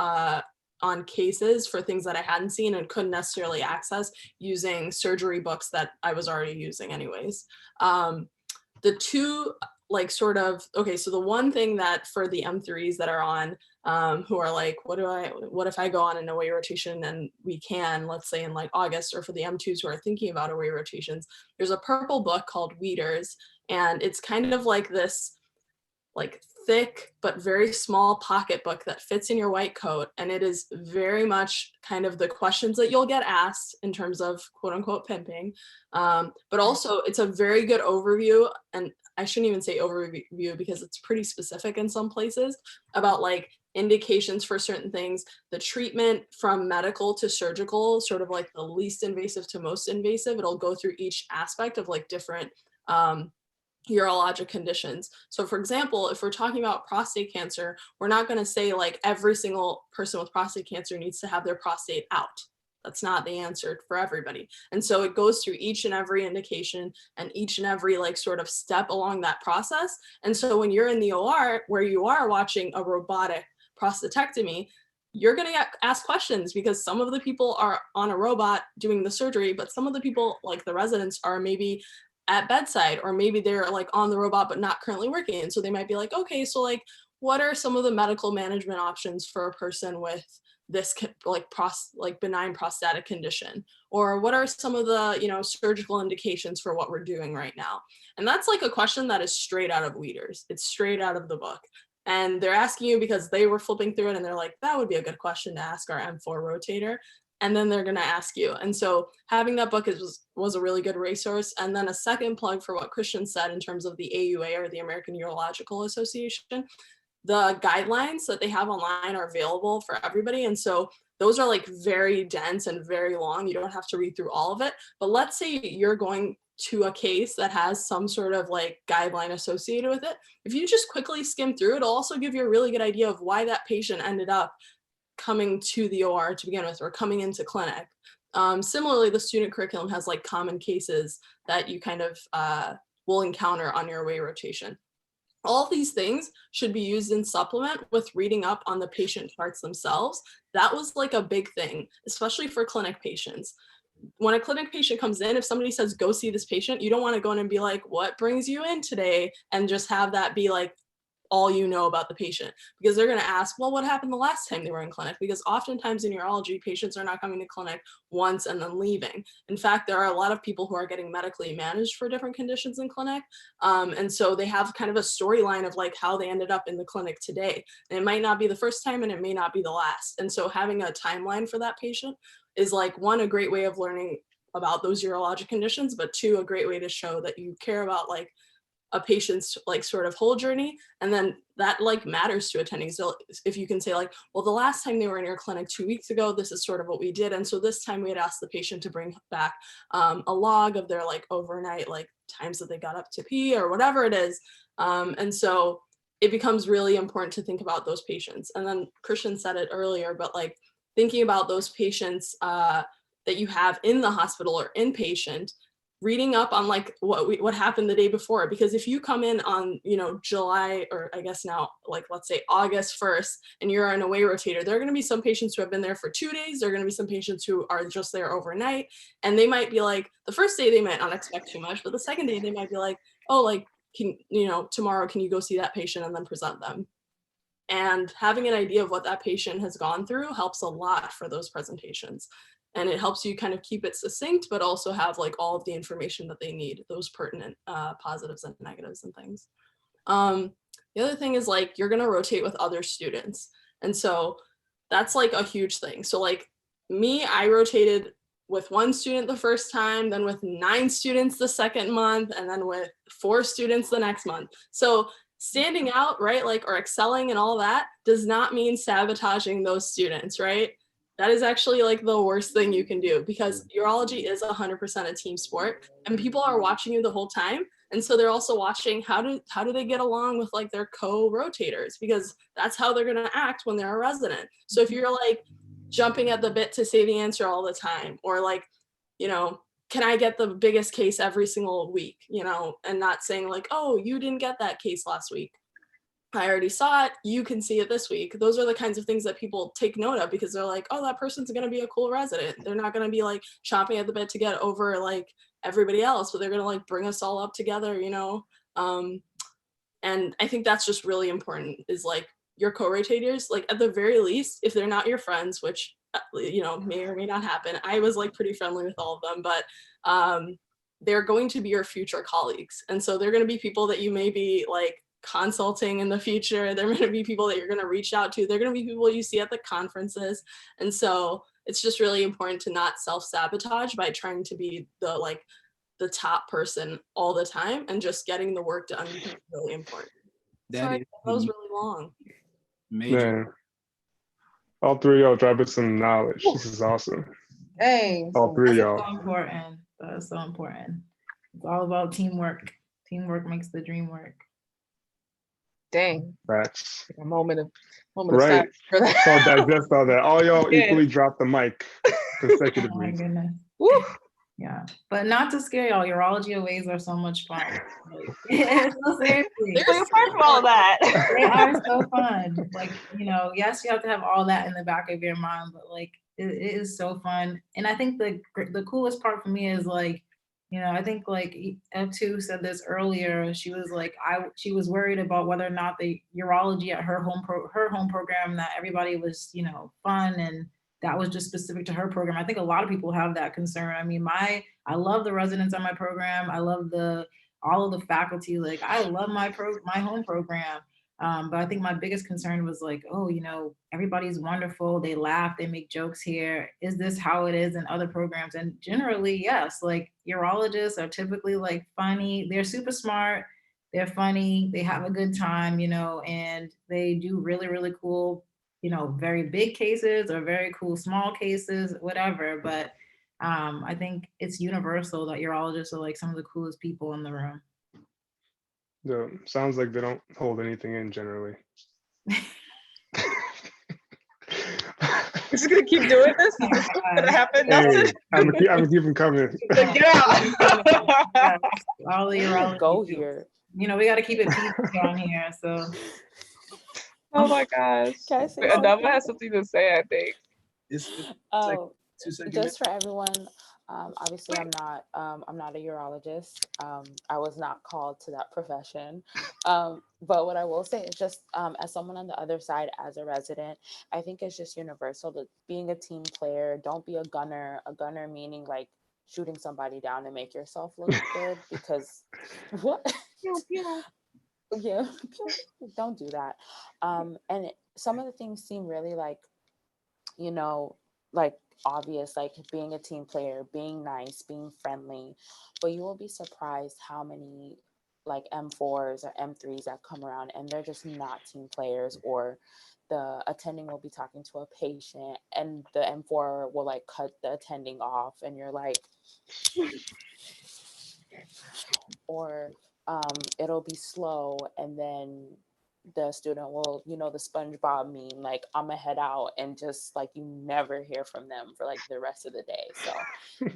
on cases for things that I hadn't seen and couldn't necessarily access using surgery books that I was already using anyways. The two like sort of, okay, so the one thing that for the M3s that are on, who are like, what if I go on an away rotation and we can, let's say in like August, or for the M2s who are thinking about away rotations, there's a purple book called Weeders, and it's kind of like this like thick but very small pocketbook that fits in your white coat, and it is very much kind of the questions that you'll get asked in terms of quote unquote pimping, but also it's a very good overview, and I shouldn't even say overview because it's pretty specific in some places about like indications for certain things, the treatment from medical to surgical, sort of like the least invasive to most invasive. It'll go through each aspect of like different urologic conditions. So for example, if we're talking about prostate cancer, we're not going to say like every single person with prostate cancer needs to have their prostate out. That's not the answer for everybody. And so it goes through each and every indication and each and every like sort of step along that process. And so when you're in the OR where you are watching a robotic prostatectomy, you're going to get asked questions because some of the people are on a robot doing the surgery, but some of the people like the residents are maybe at bedside, or maybe they're like on the robot but not currently working. And so they might be like, okay, so like what are some of the medical management options for a person with this like benign prostatic condition, or what are some of the surgical indications for what we're doing right now? And that's like a question that is straight out of Weeders. It's straight out of the book. and they're asking you because they were flipping through it and they're like, that would be a good question to ask our M4 rotator. And then they're going to ask you. And so having that book was a really good resource. And then a second plug for what Christian said in terms of the AUA, or the American Urological Association. The guidelines that they have online are available for everybody. And so those are like very dense and very long. You don't have to read through all of it. But let's say you're going to a case that has some sort of like guideline associated with it. If you just quickly skim through, it'll also give you a really good idea of why that patient ended up coming to the OR to begin with, or coming into clinic. Similarly, the student curriculum has like common cases that you kind of will encounter on your away rotation. All these things should be used in supplement with reading up on the patient charts themselves. That was like a big thing, especially for clinic patients. When a clinic patient comes in, if somebody says, go see this patient, you don't want to go in and be like, what brings you in today? And just have that be like all you know about the patient, because they're going to ask, well, what happened the last time they were in clinic? Because oftentimes in urology, patients are not coming to clinic once and then leaving. In fact, there are a lot of people who are getting medically managed for different conditions in clinic. And so they have kind of a storyline of like how they ended up in the clinic today. And it might not be the first time and it may not be the last. And so having a timeline for that patient is like, one, a great way of learning about those urologic conditions, but two, a great way to show that you care about like a patient's like sort of whole journey. And then that like matters to attending. So if you can say like, well, the last time they were in your clinic 2 weeks ago, this is sort of what we did. And so this time we had asked the patient to bring back a log of their like overnight like times that they got up to pee or whatever it is. And so it becomes really important to think about those patients. And then Christian said it earlier, but like thinking about those patients that you have in the hospital or inpatient, reading up on like what happened the day before. Because if you come in on, you know, July, or I guess now, like, let's say August 1st, and you're an away rotator, there are going to be some patients who have been there for 2 days. There are going to be some patients who are just there overnight. And they might be like, the first day they might not expect too much, but the second day they might be like, oh, like, tomorrow, can you go see that patient and then present them? And having an idea of what that patient has gone through helps a lot for those presentations. And it helps you kind of keep it succinct, but also have like all of the information that they need, those pertinent positives and negatives and things. The other thing is like, you're gonna rotate with other students. And so that's like a huge thing. So like me, I rotated with 1 student the first time, then with 9 students the second month, and then with 4 students the next month. So standing out, right, like, or excelling and all that does not mean sabotaging those students, right? That is actually like the worst thing you can do, because urology is 100% a team sport and people are watching you the whole time. And so they're also watching how do they get along with like their co-rotators, because that's how they're going to act when they're a resident. So if you're like jumping at the bit to say the answer all the time, or like, you know, can I get the biggest case every single week, you know, and not saying like, oh, you didn't get that case last week, I already saw it, you can see it this week. Those are the kinds of things that people take note of, because they're like, oh, that person's going to be a cool resident. They're not going to be like chomping at the bit to get over like everybody else, but they're going to like bring us all up together, you know? And I think that's just really important, is like your co-rotators, like at the very least, if they're not your friends, which, you know, may or may not happen. I was like pretty friendly with all of them, but they're going to be your future colleagues. And so they're going to be people that you may be like consulting in the future. They're going to be people that you're going to reach out to. They're going to be people you see at the conferences. And so it's just really important to not self-sabotage by trying to be the top person all the time, and just getting the work done is really important. Sorry, that was really long. Major. Man, all 3 of y'all dropping some knowledge. This is awesome. Dang. All 3 of y'all. So important. That's so important. It's all about teamwork. Teamwork makes the dream work. Dang. That's A moment of right. silence for that. So digest all that. All y'all Yeah. equally dropped the mic Oh my consecutively. goodness. Woo. Yeah, but not to scare y'all, urology aways are so much fun. Like, so seriously, They're so fun for all that. they are so fun. Like, you know, yes, you have to have all that in the back of your mind, but like it is so fun. And I think the coolest part for me is like, you know, I think like F2 said this earlier. She was like, she was worried about whether or not the urology at her home program, that everybody was, you know, fun and that was just specific to her program. I think a lot of people have that concern. I mean, I love the residents on my program. I love all of the faculty. Like, I love my home program. But I think my biggest concern was like, oh, everybody's wonderful. They laugh, they make jokes here. Is this how it is in other programs? And generally, yes, like urologists are typically like funny. They're super smart. They're funny. They have a good time, and they do really, really cool, very big cases or very cool small cases, whatever. But I think it's universal that urologists are like some of the coolest people in the room. Sounds like they don't hold anything in generally. Is gonna keep doing this? Is this gonna happen? Hey, I'm gonna keep them coming. Get out. Yeah, all the urology Go people. here. We got to keep it PG on here. So Oh my gosh. Can I say Adama something? has something to say, I think. It's Oh, 2 seconds. just for everyone, obviously I'm not a urologist. I was not called to that profession. But what I will say is just as someone on the other side, as a resident, I think it's just universal to being a team player. Don't be a gunner meaning like shooting somebody down to make yourself look good, because what? Yeah, don't do that. And some of the things seem really like, like obvious, like being a team player, being nice, being friendly, but you will be surprised how many like M4s or M3s that come around and they're just not team players, or the attending will be talking to a patient and the M4 will like cut the attending off and you're like, or it'll be slow and then the student will, the SpongeBob meme, like I'm gonna head out, and just like you never hear from them for like the rest of the day. So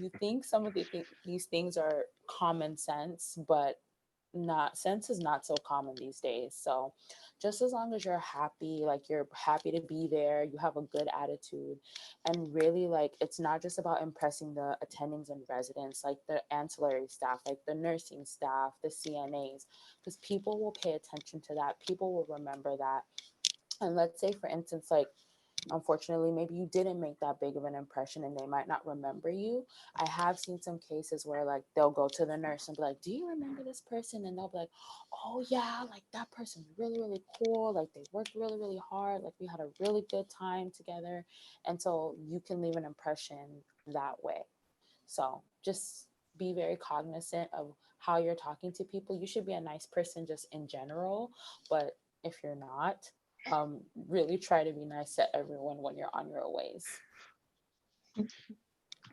you think some of these things are common sense, but sense is not so common these days. So just as long as you're happy, like you're happy to be there, you have a good attitude, and really like it's not just about impressing the attendings and residents, like the ancillary staff, like the nursing staff, the CNAs, because people will pay attention to that, people will remember that. And let's say for instance, like unfortunately maybe you didn't make that big of an impression and they might not remember you. I have seen some cases where like they'll go to the nurse and be like, do you remember this person? And they'll be like, oh yeah, like that person's really, really cool, like they worked really, really hard, like we had a really good time together. And so you can leave an impression that way. So just be very cognizant of how you're talking to people. You should be a nice person just in general, but if you're not, really try to be nice to everyone when you're on your ways.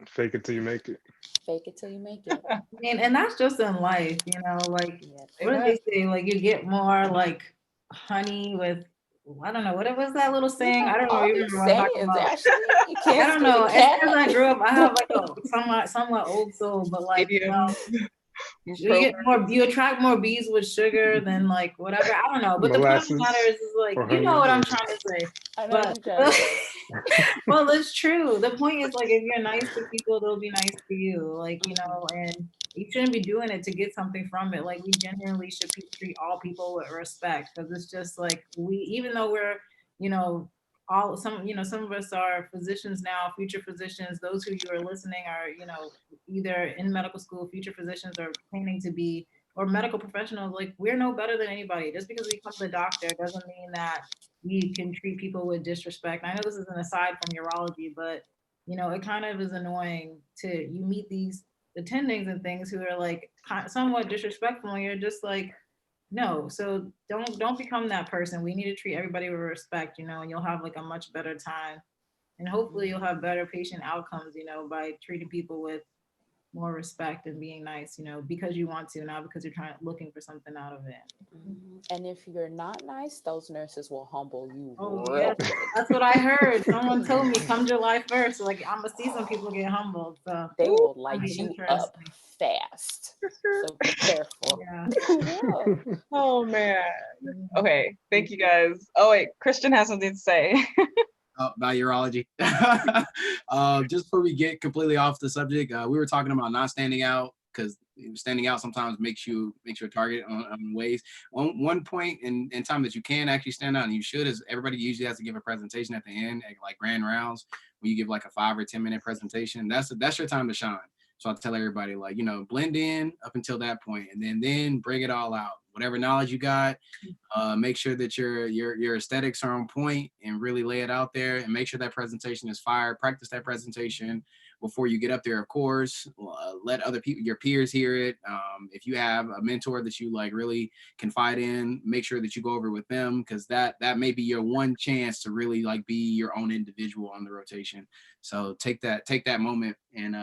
Fake it till you make it. Fake it till you make it. I mean, and that's just in life, like what do they say? Like you get more like honey with, I don't know, what was that little saying? I don't know even what I'm talking about. Actually, you can't. I don't know. It's because I grew up, I have like a somewhat old soul, but like you attract more bees with sugar than like whatever. I don't know. But the point of the matter is like, you know what I'm trying to say. I know what you're trying to say. Well, it's true. The point is like, if you're nice to people, they'll be nice to you. Like, and you shouldn't be doing it to get something from it. Like we genuinely should treat all people with respect, because it's just like even though we're, some of us are physicians now, future physicians. Those who you are listening are, either in medical school, future physicians, or planning to be, or medical professionals. Like we're no better than anybody. Just because we come to the doctor doesn't mean that we can treat people with disrespect. I know this is an aside from urology, but it kind of is annoying you meet these attendings and things who are like somewhat disrespectful, and you're just like, no. So don't become that person. We need to treat everybody with respect, and you'll have like a much better time, and hopefully you'll have better patient outcomes, by treating people with more respect and being nice, because you want to, not because you're looking for something out of it. And if you're not nice, those nurses will humble you. Oh, yeah. That's what I heard. Someone told me come July 1st, like I'm gonna see some people get humbled. So they will light you up fast. So be careful. Yeah. Oh man. Okay. Thank you guys. Oh wait, Christian has something to say. About urology. Just before we get completely off the subject, we were talking about not standing out, because standing out sometimes makes you a target on ways. One point in time that you can actually stand out, and you should, is everybody usually has to give a presentation at the end, at like grand rounds, where you give like a 5 or 10 minute presentation. That's your time to shine. So I tell everybody, like, blend in up until that point, and then bring it all out. whatever knowledge you got. Make sure that your aesthetics are on point and really lay it out there, and make sure that presentation is fire. Practice that presentation before you get up there, of course. Let other people, your peers, hear it. If you have a mentor that you like really confide in, make sure that you go over with them, because that may be your one chance to really like be your own individual on the rotation. So take that moment, and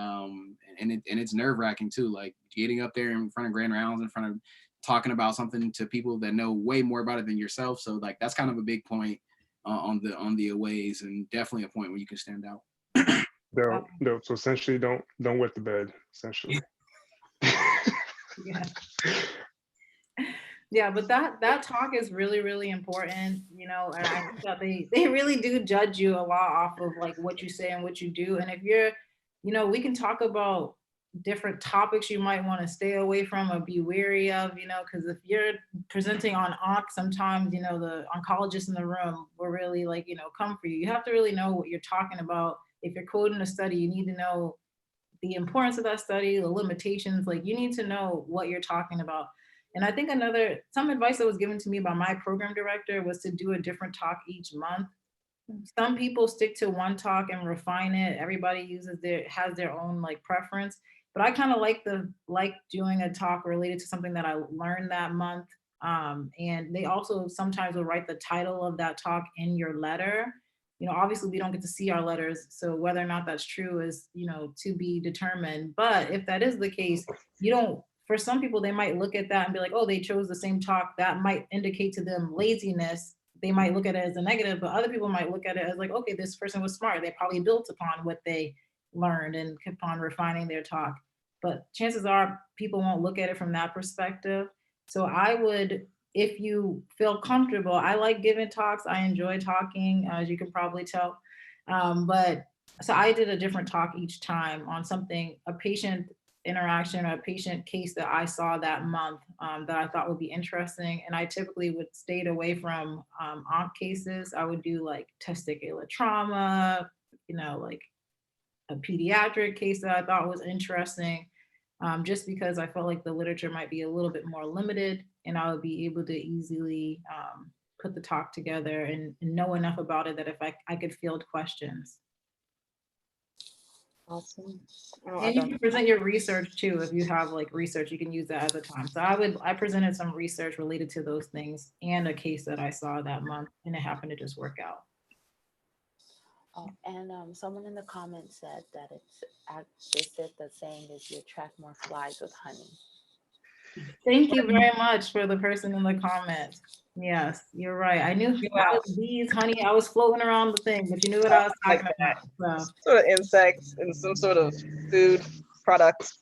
it's nerve-wracking too, like getting up there in front of grand rounds, in front of talking about something to people that know way more about it than yourself. So like that's kind of a big point on the aways, and definitely a point where you can stand out. Dope. So essentially, don't wet the bed. Essentially. Yeah. Yeah, but that talk is really, really important, you know, and I think that they really do judge you a lot off of like what you say and what you do. And if you're, you know, we can talk about different topics you might want to stay away from or be wary of, you know, because if you're presenting on onc, sometimes, you know, the oncologists in the room will really like, you know, come for you. You have to really know what you're talking about. If you're quoting a study, you need to know the importance of that study, the limitations, like you need to know what you're talking about. And I think some advice that was given to me by my program director was to do a different talk each month. Some people stick to one talk and refine it. Everybody has their own like preference, but I kind of like doing a talk related to something that I learned that month. And they also sometimes will write the title of that talk in your letter. You know, obviously we don't get to see our letters, so whether or not that's true is, you know, to be determined. But if that is the case, for some people, they might look at that and be like, oh, they chose the same talk. That might indicate to them laziness. They might look at it as a negative, but other people might look at it as like, okay, this person was smart. They probably built upon what they learned and kept on refining their talk. But chances are people won't look at it from that perspective. So I would, if you feel comfortable, I like giving talks. I enjoy talking, as you can probably tell. But so I did a different talk each time on something, a patient interaction or a patient case that I saw that month that I thought would be interesting. And I typically would stay away from onc cases. I would do like testicular trauma, you know, like a pediatric case that I thought was interesting, just because I felt like the literature might be a little bit more limited and I would be able to easily put the talk together and know enough about it that if I could field questions. Awesome. And you can present your research too. If you have like research, you can use that as a time. So I presented some research related to those things and a case that I saw that month, and it happened to just work out. Oh, and someone in the comments said that they said the saying is you attract more flies with honey. Thank you very much for the person in the comments. Yes, you're right. I knew I was bees, honey. I was floating around the thing, but you knew what I was talking about. So. Sort of insects and some sort of food products.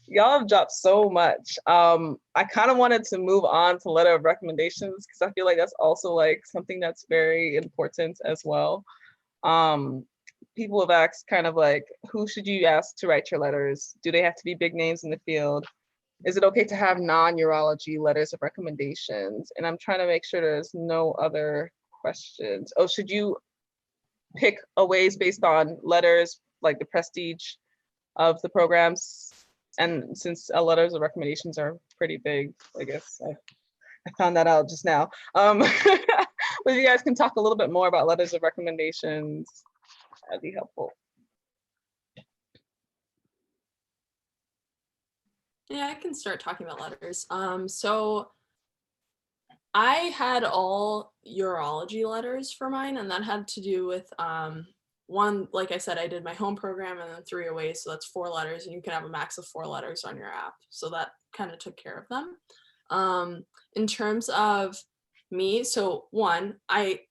Y'all have dropped so much. I kind of wanted to move on to letter of recommendations because I feel like that's also like something that's very important as well. People have asked kind of like, who should you ask to write your letters? Do they have to be big names in the field? Is it okay to have non-urology letters of recommendations? And I'm trying to make sure there's no other questions. Oh, should you pick aways based on letters, like the prestige of the programs? And since letters of recommendations are pretty big, I guess I found that out just now. But if you guys can talk a little bit more about letters of recommendations, that'd be helpful. Yeah, I can start talking about letters. So I had all urology letters for mine, and that had to do with one, like I said, I did my home program and then 3 aways, so that's 4 letters, and you can have a max of 4 letters on your app. So that kind of took care of them. In terms of me, so one, I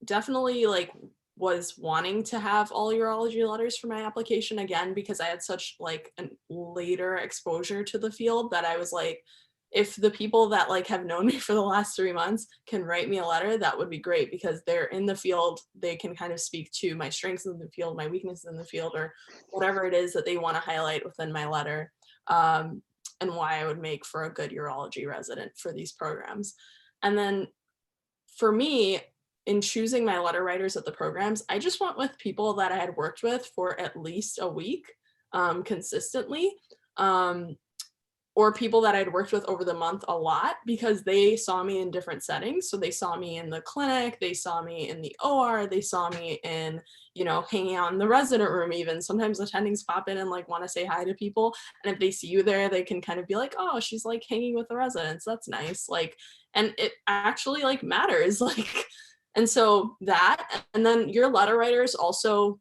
definitely like was wanting to have all urology letters for my application again, because I had such like a later exposure to the field that I was like, if the people that like have known me for the last 3 months can write me a letter, that would be great, because they're in the field. They can kind of speak to my strengths in the field, my weaknesses in the field, or whatever it is that they want to highlight within my letter, and why I would make for a good urology resident for these programs. And then for me, in choosing my letter writers at the programs, I just went with people that I had worked with for at least a week consistently. or people that I'd worked with over the month a lot, because they saw me in different settings. So they saw me in the clinic, they saw me in the OR, they saw me in, you know, hanging out in the resident room even. Sometimes attendings pop in and like want to say hi to people. And if they see you there, they can kind of be like, oh, she's like hanging with the residents. That's nice. Like, and it actually like matters. Like, and so that, and then your letter writers also,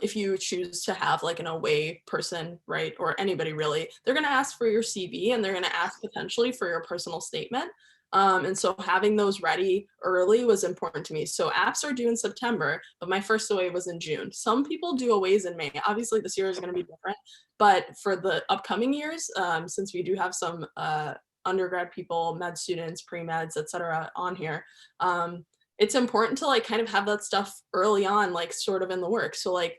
if you choose to have like an away person, right, or anybody really, they're going to ask for your CV, and they're going to ask potentially for your personal statement. And so having those ready early was important to me. So apps are due in September, but my first away was in June. Some people do aways in May. Obviously this year is going to be different, but for the upcoming years, since we do have some undergrad people, med students, pre-meds, etc. on here, it's important to like kind of have that stuff early on, like sort of in the work. So like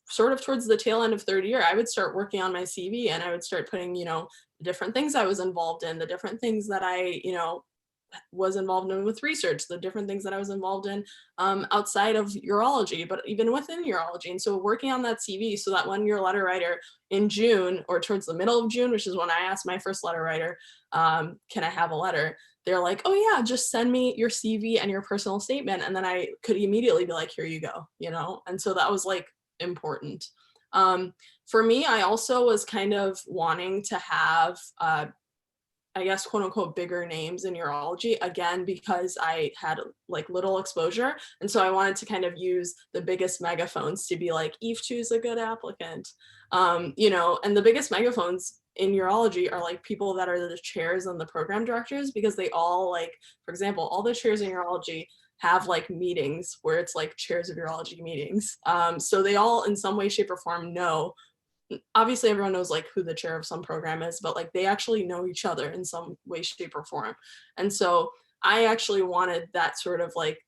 sort of towards the tail end of third year, I would start working on my CV, and I would start putting, you know, the different things I was involved in, the different things that I, you know, was involved in with research, the different things that I was involved in outside of urology, but even within urology. And so working on that CV so that when your letter writer in June or towards the middle of June, which is when I asked my first letter writer, can I have a letter? They're like, oh yeah, just send me your CV and your personal statement. And then I could immediately be like, here you go, you know? And so that was like important. For me, I also was kind of wanting to have, I guess, quote unquote, bigger names in urology, again, because I had like little exposure. And so I wanted to kind of use the biggest megaphones to be like, Eve 2 is a good applicant, you know, and the biggest megaphones in urology are like people that are the chairs and the program directors, because they all like, for example, all the chairs in urology have like meetings where it's like chairs of urology meetings. So they all in some way, shape or form know, obviously everyone knows like who the chair of some program is, but like they actually know each other in some way, shape or form. And so I actually wanted that sort of like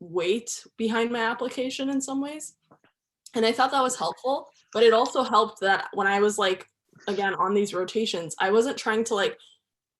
weight behind my application in some ways. And I thought that was helpful, but it also helped that when I was like, again, on these rotations, I wasn't trying to like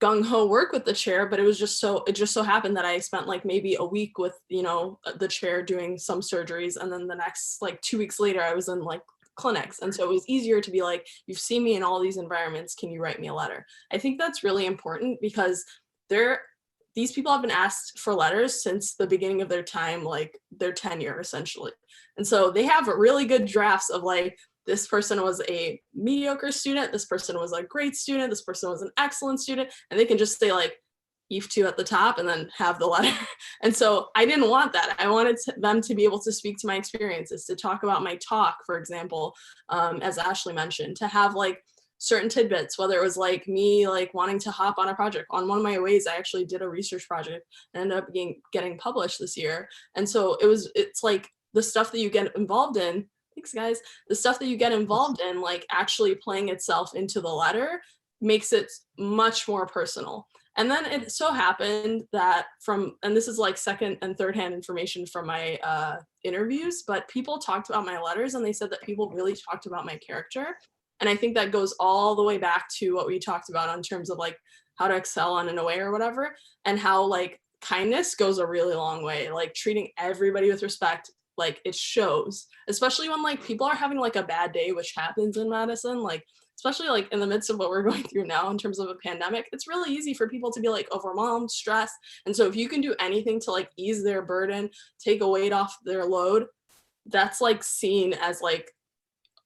gung-ho work with the chair, but it just so happened that I spent like maybe a week with, you know, the chair doing some surgeries, and then the next like 2 weeks later I was in like clinics. And so it was easier to be like, you've seen me in all these environments, can you write me a letter? I think that's really important, because these people have been asked for letters since the beginning of their time, like their tenure essentially. And so they have really good drafts of like, this person was a mediocre student, this person was a great student, this person was an excellent student, and they can just say like Eve 2 at the top and then have the letter. And so I didn't want that. I wanted them to be able to speak to my experiences, to talk about my talk, for example, as Ashley mentioned, to have like certain tidbits, whether it was like me like wanting to hop on a project. On one of my ways, I actually did a research project and ended up getting published this year. And so it's like the stuff that you get involved in, thanks guys, the stuff that you get involved in, like actually playing itself into the letter makes it much more personal. And then it so happened that and this is like second and third hand information from my interviews, but people talked about my letters and they said that people really talked about my character. And I think that goes all the way back to what we talked about in terms of like how to excel on an away or whatever, and how like kindness goes a really long way, like treating everybody with respect. Like it shows, especially when like people are having like a bad day, which happens in medicine, like especially like in the midst of what we're going through now in terms of a pandemic, it's really easy for people to be like overwhelmed, stressed. And so if you can do anything to like ease their burden, take a weight off their load, that's like seen as like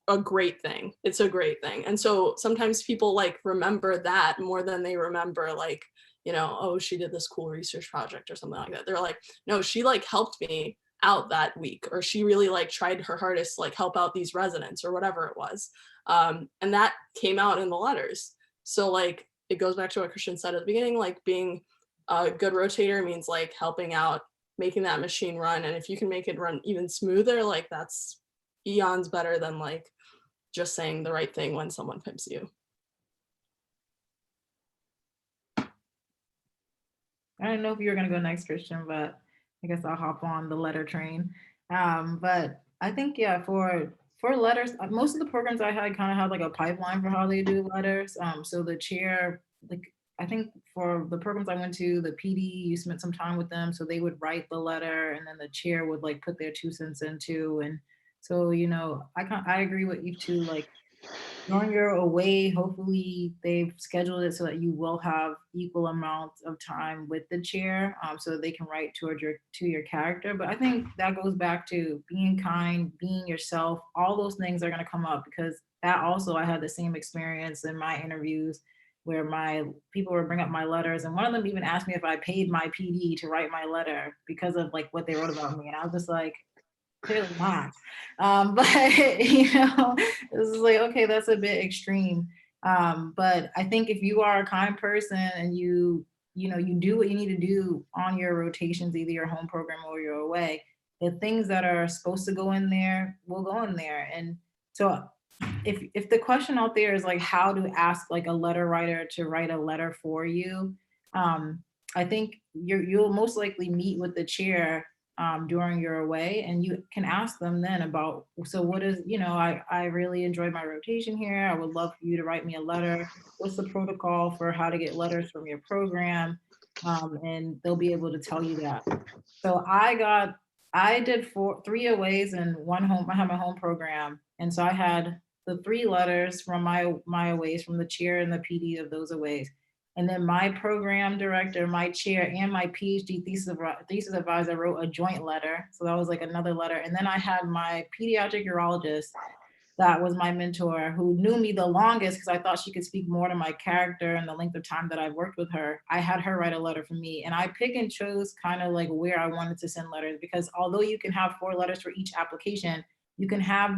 a great thing. It's a great thing. And so sometimes people like remember that more than they remember like, you know, oh, she did this cool research project or something like that. They're like, no, she like helped me out that week, or she really like tried her hardest to like help out these residents or whatever it was. And that came out in the letters. So like it goes back to what Christian said at the beginning, like being a good rotator means like helping out, making that machine run. And if you can make it run even smoother, like that's eons better than like just saying the right thing when someone pimps you. I don't know if you were gonna go next, Christian, but I guess I'll hop on the letter train. But I think, yeah, for letters, most of the programs I had kind of had like a pipeline for how they do letters. So the chair, like I think for the programs I went to, the PD, you spent some time with them, so they would write the letter, and then the chair would like put their 2 cents into. And so, you know, I agree with you too. Like during your away, hopefully they've scheduled it so that you will have equal amounts of time with the chair, so that they can write towards your character. But I think that goes back to being kind, being yourself. All those things are going to come up, because that also, I had the same experience in my interviews where my people would bring up my letters, and one of them even asked me if I paid my PD to write my letter because of like what they wrote about me, and I was just like, clearly not. But you know, this is like, okay, that's a bit extreme. But I think if you are a kind person and you know, you do what you need to do on your rotations, either your home program or your away, the things that are supposed to go in there will go in there. And so if the question out there is like how to ask like a letter writer to write a letter for you, I think you'll most likely meet with the chair during your away, and you can ask them then about, so what is, you know, I really enjoyed my rotation here. I would love for you to write me a letter. What's the protocol for how to get letters from your program? And they'll be able to tell you that. So I did three aways and one home. I had my home program. And so I had the 3 letters from my aways from the chair and the PD of those aways. And then my program director, my chair, and my PhD thesis advisor wrote a joint letter. So that was like another letter. And then I had my pediatric urologist that was my mentor, who knew me the longest because I thought she could speak more to my character and the length of time that I've worked with her. I had her write a letter for me, and I pick and chose kind of like where I wanted to send letters, because although you can have 4 letters for each application, you can have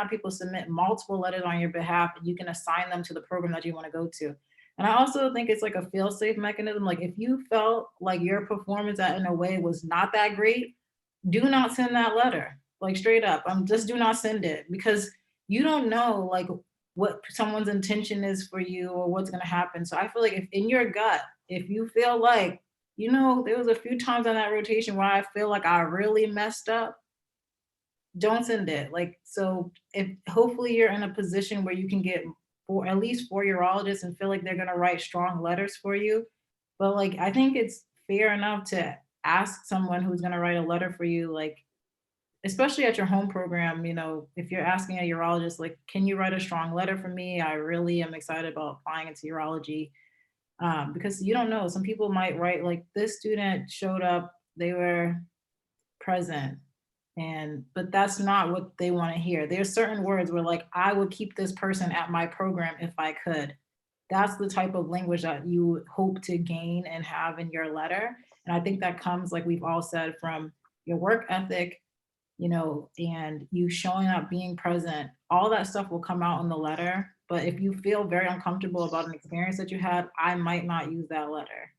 people submit multiple letters on your behalf, and you can assign them to the program that you want to go to. And I also think it's like a fail-safe mechanism. Like if you felt like your performance in a way was not that great, do not send that letter. Like straight up, just do not send it, because you don't know like what someone's intention is for you or what's going to happen. So I feel like if in your gut, if you feel like, you know, there was a few times on that rotation where I feel like I really messed up, don't send it. Like, so if hopefully you're in a position where you can get at least 4 urologists and feel like they're going to write strong letters for you. But like, I think it's fair enough to ask someone who's going to write a letter for you, like, especially at your home program, you know, if you're asking a urologist, like, can you write a strong letter for me? I really am excited about applying into urology. Because you don't know, some people might write like, this student showed up, they were present, but that's not what they want to hear. There's certain words where like, I would keep this person at my program if I could. That's the type of language that you hope to gain and have in your letter. And I think that comes, like we've all said, from your work ethic, you know, and you showing up, being present. All that stuff will come out in the letter. But if you feel very uncomfortable about an experience that you had, I might not use that letter.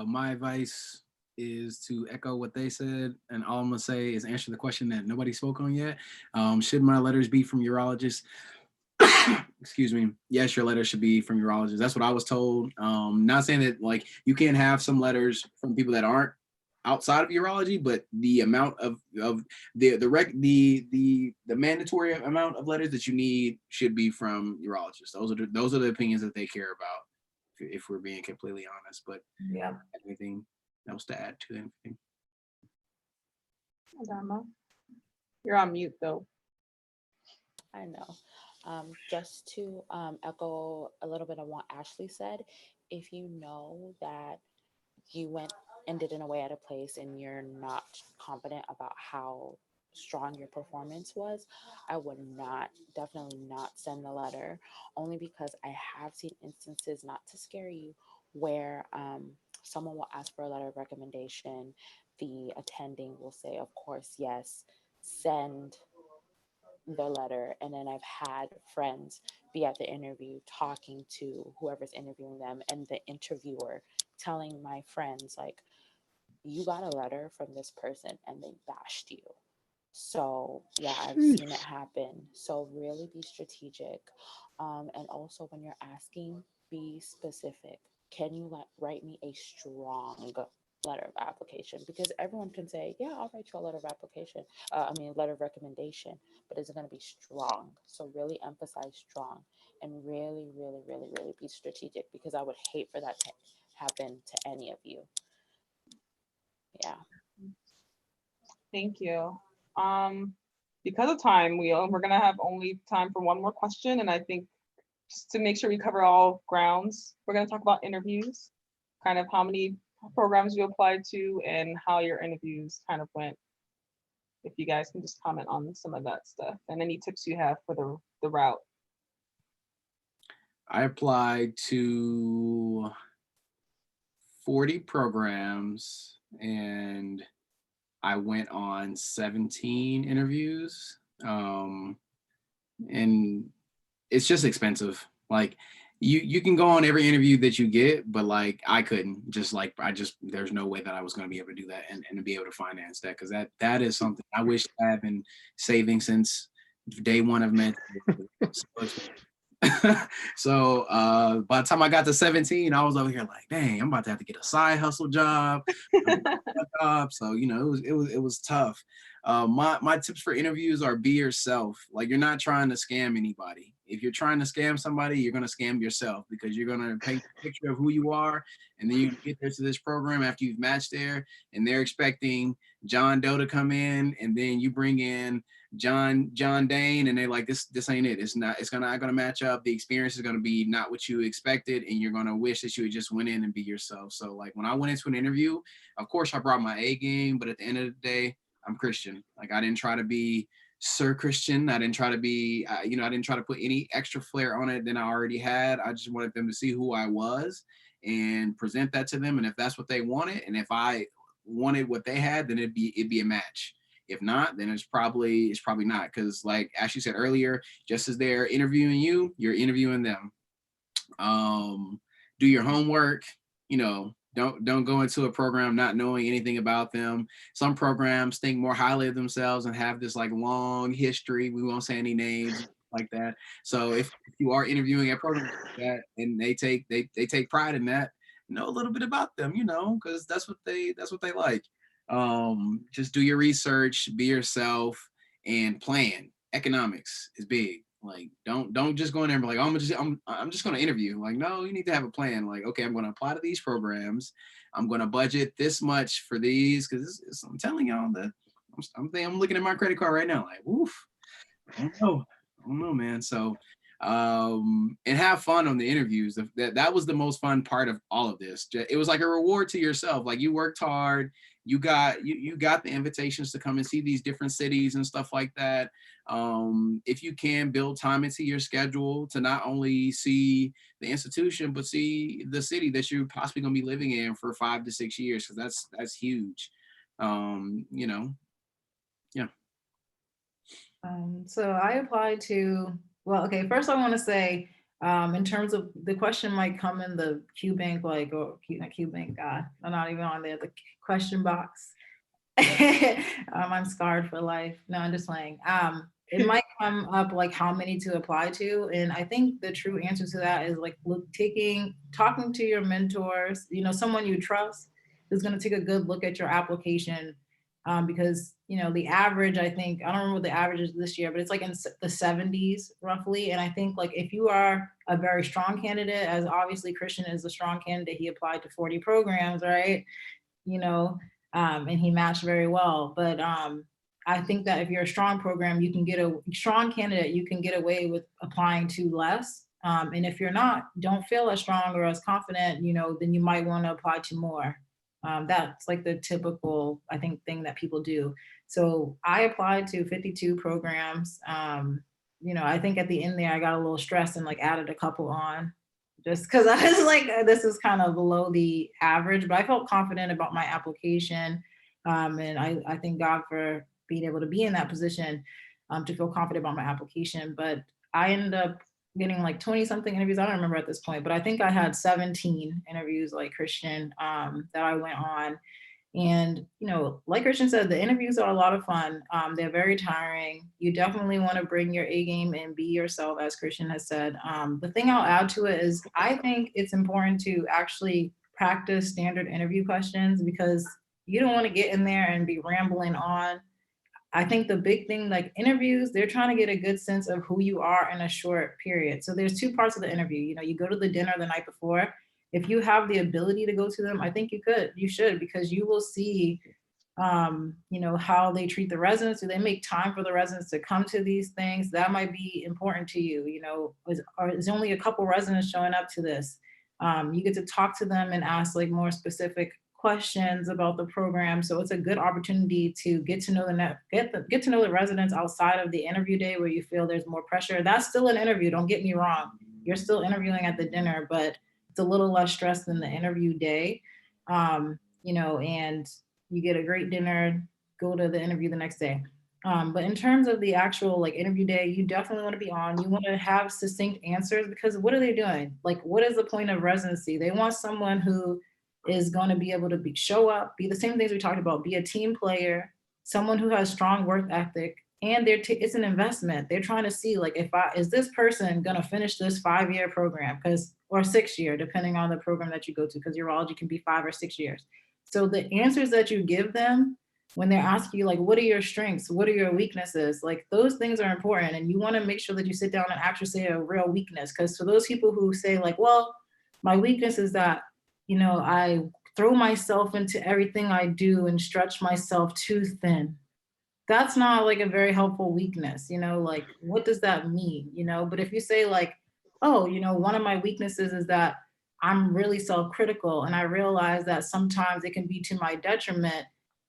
My advice is to echo what they said, and all I'm gonna say is answer the question that nobody spoke on yet. Should my letters be from urologists? Excuse me. Yes, your letter should be from urologists. That's what I was told. Not saying that like you can't have some letters from people that aren't outside of urology, but the amount of the mandatory amount of letters that you need should be from urologists. Those are the opinions that they care about, if we're being completely honest. But yeah, anything else to add to anything? Adama, you're on mute though. I know. Just to echo a little bit of what Ashley said, if you know that you went and did an away at a place and you're not confident about how strong your performance was, I would definitely not send the letter, only because I have seen instances, not to scare you, where someone will ask for a letter of recommendation. The attending will say, of course, yes, send the letter. And then I've had friends be at the interview talking to whoever's interviewing them, and the interviewer telling my friends, like, you got a letter from this person and they bashed you. So yeah, I've seen it happen. So really be strategic. And also when you're asking, be specific. Can you write me a strong letter of application? Because everyone can say, yeah, I'll write you a letter of application. Letter of recommendation, but is it going to be strong? So really emphasize strong, and really, really, really, really be strategic, because I would hate for that to happen to any of you. Yeah. Thank you. Because of time, we're gonna have only time for one more question, and I think just to make sure we cover all grounds, we're gonna talk about interviews, kind of how many programs you applied to and how your interviews kind of went. If you guys can just comment on some of that stuff and any tips you have for the route. I applied to 40 programs and I went on 17 interviews. And it's just expensive. Like you can go on every interview that you get, but like I couldn't there's no way that I was going to be able to do that and to be able to finance that, because that is something I wish I had been saving since day one of med. So by the time I got to 17, I was over here like, dang, I'm about to have to get a side hustle job. So it was tough. My tips for interviews are be yourself. Like, you're not trying to scam anybody. If you're trying to scam somebody, you're gonna scam yourself, because you're gonna paint a picture of who you are, and then you get there to this program after you've matched there, and they're expecting John Doe to come in, and then you bring in John Dane, and they're like, this ain't it. It's not gonna match up. The experience is gonna be not what you expected, and you're gonna wish that you had just went in and be yourself. So like when I went into an interview, of course I brought my A game, but at the end of the day, I'm Christian. Like, I didn't try to be Sir Christian. I didn't try to be, I didn't try to put any extra flair on it than I already had. I just wanted them to see who I was and present that to them. And if that's what they wanted, and if I wanted what they had, then it'd be a match. If not, then it's probably not. Because like Ashley said earlier, just as they're interviewing you, you're interviewing them. Do your homework. Don't go into a program not knowing anything about them. Some programs think more highly of themselves and have this like long history. We won't say any names like that. So if you are interviewing a program like that, and they take pride in that, know a little bit about them, because that's what they like. Just do your research, be yourself, and plan. Economics is big. Like, don't just go in there and be like, oh, I'm just going to interview. Like, no, you need to have a plan. Like, okay, I'm going to apply to these programs. I'm going to budget this much for these, because I'm telling y'all that I'm looking at my credit card right now. Like, oof, I don't know, man. So, and have fun on the interviews. That was the most fun part of all of this. It was like a reward to yourself. Like, you worked hard. You got the invitations to come and see these different cities and stuff like that. If you can, build time into your schedule to not only see the institution, but see the city that you're possibly going to be living in for 5 to 6 years, because that's huge. Yeah. So I applied to, well, okay, first I want to say, in terms of the question might come in the QBank, like, or not QBank, God, I'm not even on there, the question box. I'm scarred for life. No, I'm just playing. It might come up like how many to apply to. And I think the true answer to that is like talking to your mentors, someone you trust who's going to take a good look at your application. Because, the average, I think, I don't remember what the average is this year, but it's like in the 70s roughly. And I think like if you are a very strong candidate, as obviously Christian is a strong candidate, he applied to 40 programs, right? And he matched very well. But I think that if you're a strong program, you can get a strong candidate, you can get away with applying to less. And if you're not, don't feel as strong or as confident, then you might want to apply to more. That's like the typical, I think, thing that people do. So I applied to 52 programs. I think at the end there, I got a little stressed and like added a couple on, just because I was like, this is kind of below the average, but I felt confident about my application. And I thank God for being able to be in that position, to feel confident about my application. But I ended up getting like 20 something interviews. I don't remember at this point, but I think I had 17 interviews like Christian, that I went on. And, like Christian said, the interviews are a lot of fun. They're very tiring. You definitely want to bring your A game and be yourself, as Christian has said. The thing I'll add to it is I think it's important to actually practice standard interview questions, because you don't want to get in there and be rambling on. I think the big thing, like interviews, they're trying to get a good sense of who you are in a short period. So there's 2 parts of the interview. You go to the dinner the night before. If you have the ability to go to them, I think you should, because you will see you know, how they treat the residents. Do they make time for the residents to come to these things? That might be important to you. You know, is only a couple residents showing up to this? You get to talk to them and ask like more specific questions about the program. So it's a good opportunity to get to know get to know the residents outside of the interview day where you feel there's more pressure. That's still an interview, don't get me wrong. You're still interviewing at the dinner, but it's a little less stress than the interview day. You know, and you get a great dinner, go to the interview the next day. But in terms of the actual like interview day, you definitely want to be on. You want to have succinct answers, because what are they doing? Like, what is the point of residency? They want someone who is going to be able to show up, be the same things we talked about, be a team player, someone who has strong work ethic, and it's an investment. They're trying to see like, is this person going to finish this 5-year program, or 6-year, depending on the program that you go to, because urology can be 5 or 6 years. So the answers that you give them when they're asking you like, what are your strengths? What are your weaknesses? Like, those things are important. And you want to make sure that you sit down and actually say a real weakness. Because for those people who say like, well, my weakness is that, you know, I throw myself into everything I do and stretch myself too thin. That's not like a very helpful weakness, you know, like, what does that mean? You know, but if you say like, oh, you know, one of my weaknesses is that I'm really self-critical, and I realize that sometimes it can be to my detriment.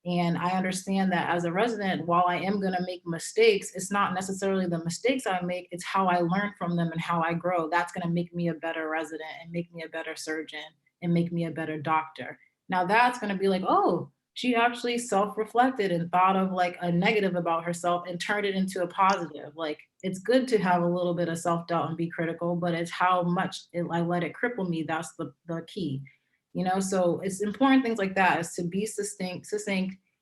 And I understand that as a resident, while I am going to make mistakes, it's not necessarily the mistakes I make, it's how I learn from them and how I grow. That's going to make me a better resident and make me a better surgeon and make me a better doctor. Now that's going to be like, oh, she actually self-reflected and thought of like a negative about herself and turned it into a positive. Like, it's good to have a little bit of self-doubt and be critical, but it's how much I let it cripple me. That's the key, you know? So it's important things like that, is to be succinct,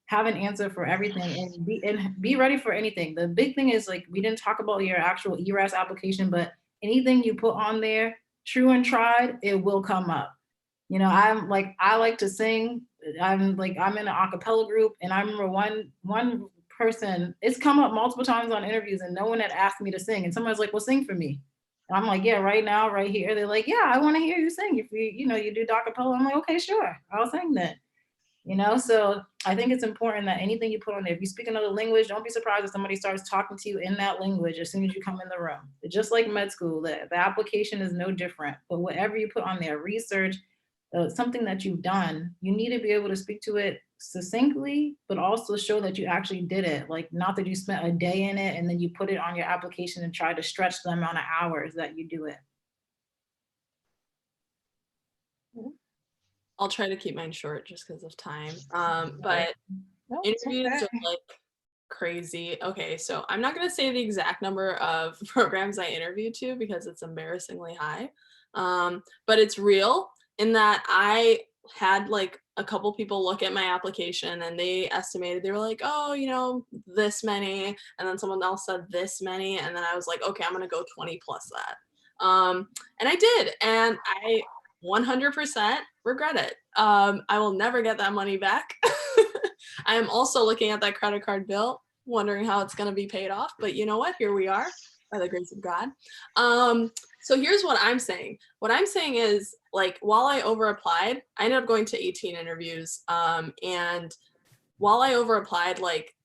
have an answer for everything, and be ready for anything. The big thing is like, we didn't talk about your actual ERAS application, but anything you put on there, true and tried, it will come up. You know, I like to sing. I'm in an a cappella group, and I remember one person, it's come up multiple times on interviews and no one had asked me to sing. And someone's like, well, sing for me. And I'm like, yeah, right now, right here. They're like, yeah, I want to hear you sing. If you do a cappella. I'm like, okay, sure, I'll sing then. You know, so I think it's important that anything you put on there, if you speak another language, don't be surprised if somebody starts talking to you in that language as soon as you come in the room. It's just like med school, the application is no different. But whatever you put on there, research, something that you've done, you need to be able to speak to it succinctly, but also show that you actually did it. Like, not that you spent a day in it and then you put it on your application and try to stretch the amount of hours that you do it. I'll try to keep mine short just because of time. But interviews are like crazy. Okay, so I'm not going to say the exact number of programs I interviewed to because it's embarrassingly high. But it's real in that I had like a couple people look at my application and they estimated, they were like, oh, you know, this many. And then someone else said this many. And then I was like, okay, I'm going to go 20 plus that. And I did. And I 100% regret it. I will never get that money back. I am also looking at that credit card bill, wondering how it's going to be paid off. But you know what? Here we are, by the grace of God. So here's what I'm saying. What I'm saying is, like, while I over-applied, I ended up going to 18 interviews. And while I over-applied, like,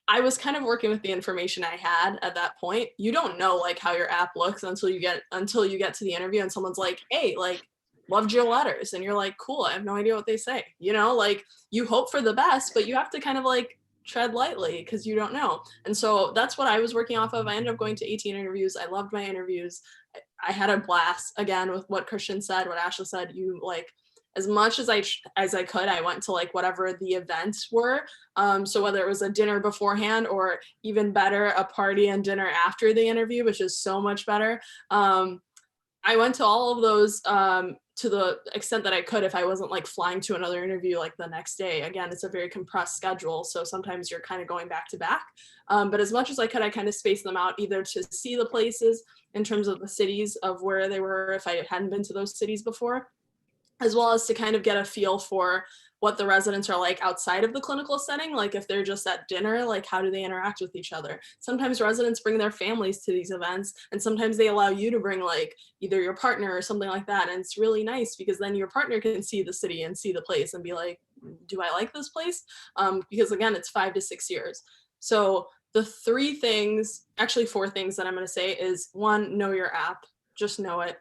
I was kind of working with the information I had at that point. You don't know like how your app looks until you get to the interview and someone's like, hey, like, loved your letters. And you're like, cool, I have no idea what they say. You know, like, you hope for the best, but you have to kind of like tread lightly because you don't know. And so that's what I was working off of. I ended up going to 18 interviews. I loved my interviews. I had a blast, again, with what Christian said, what Ashley said. You like, as much as I could, I went to like whatever the events were. So whether it was a dinner beforehand or even better, a party and dinner after the interview, which is so much better. I went to all of those to the extent that I could if I wasn't like flying to another interview like the next day. Again, it's a very compressed schedule, so sometimes you're kind of going back to back. But as much as I could, I kind of spaced them out either to see the places in terms of the cities of where they were if I hadn't been to those cities before, as well as to kind of get a feel for what the residents are like outside of the clinical setting. Like if they're just at dinner, like how do they interact with each other? Sometimes residents bring their families to these events, and sometimes they allow you to bring like either your partner or something like that. And it's really nice because then your partner can see the city and see the place and be like, do I like this place? Because again, it's 5 to 6 years. So the 3 things, actually 4 things that I'm going to say is 1, know your app, just know it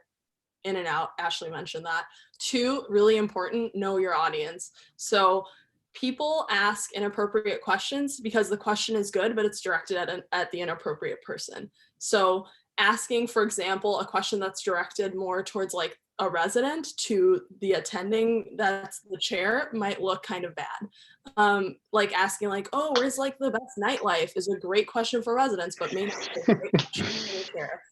in and out. Ashley mentioned that. 2, really important, know your audience. So people ask inappropriate questions because the question is good, but it's directed at the inappropriate person. So asking, for example, a question that's directed more towards like a resident to the attending that's the chair might look kind of bad. Like asking like, oh, where's like the best nightlife is a great question for residents, but may not be a great question for the chair.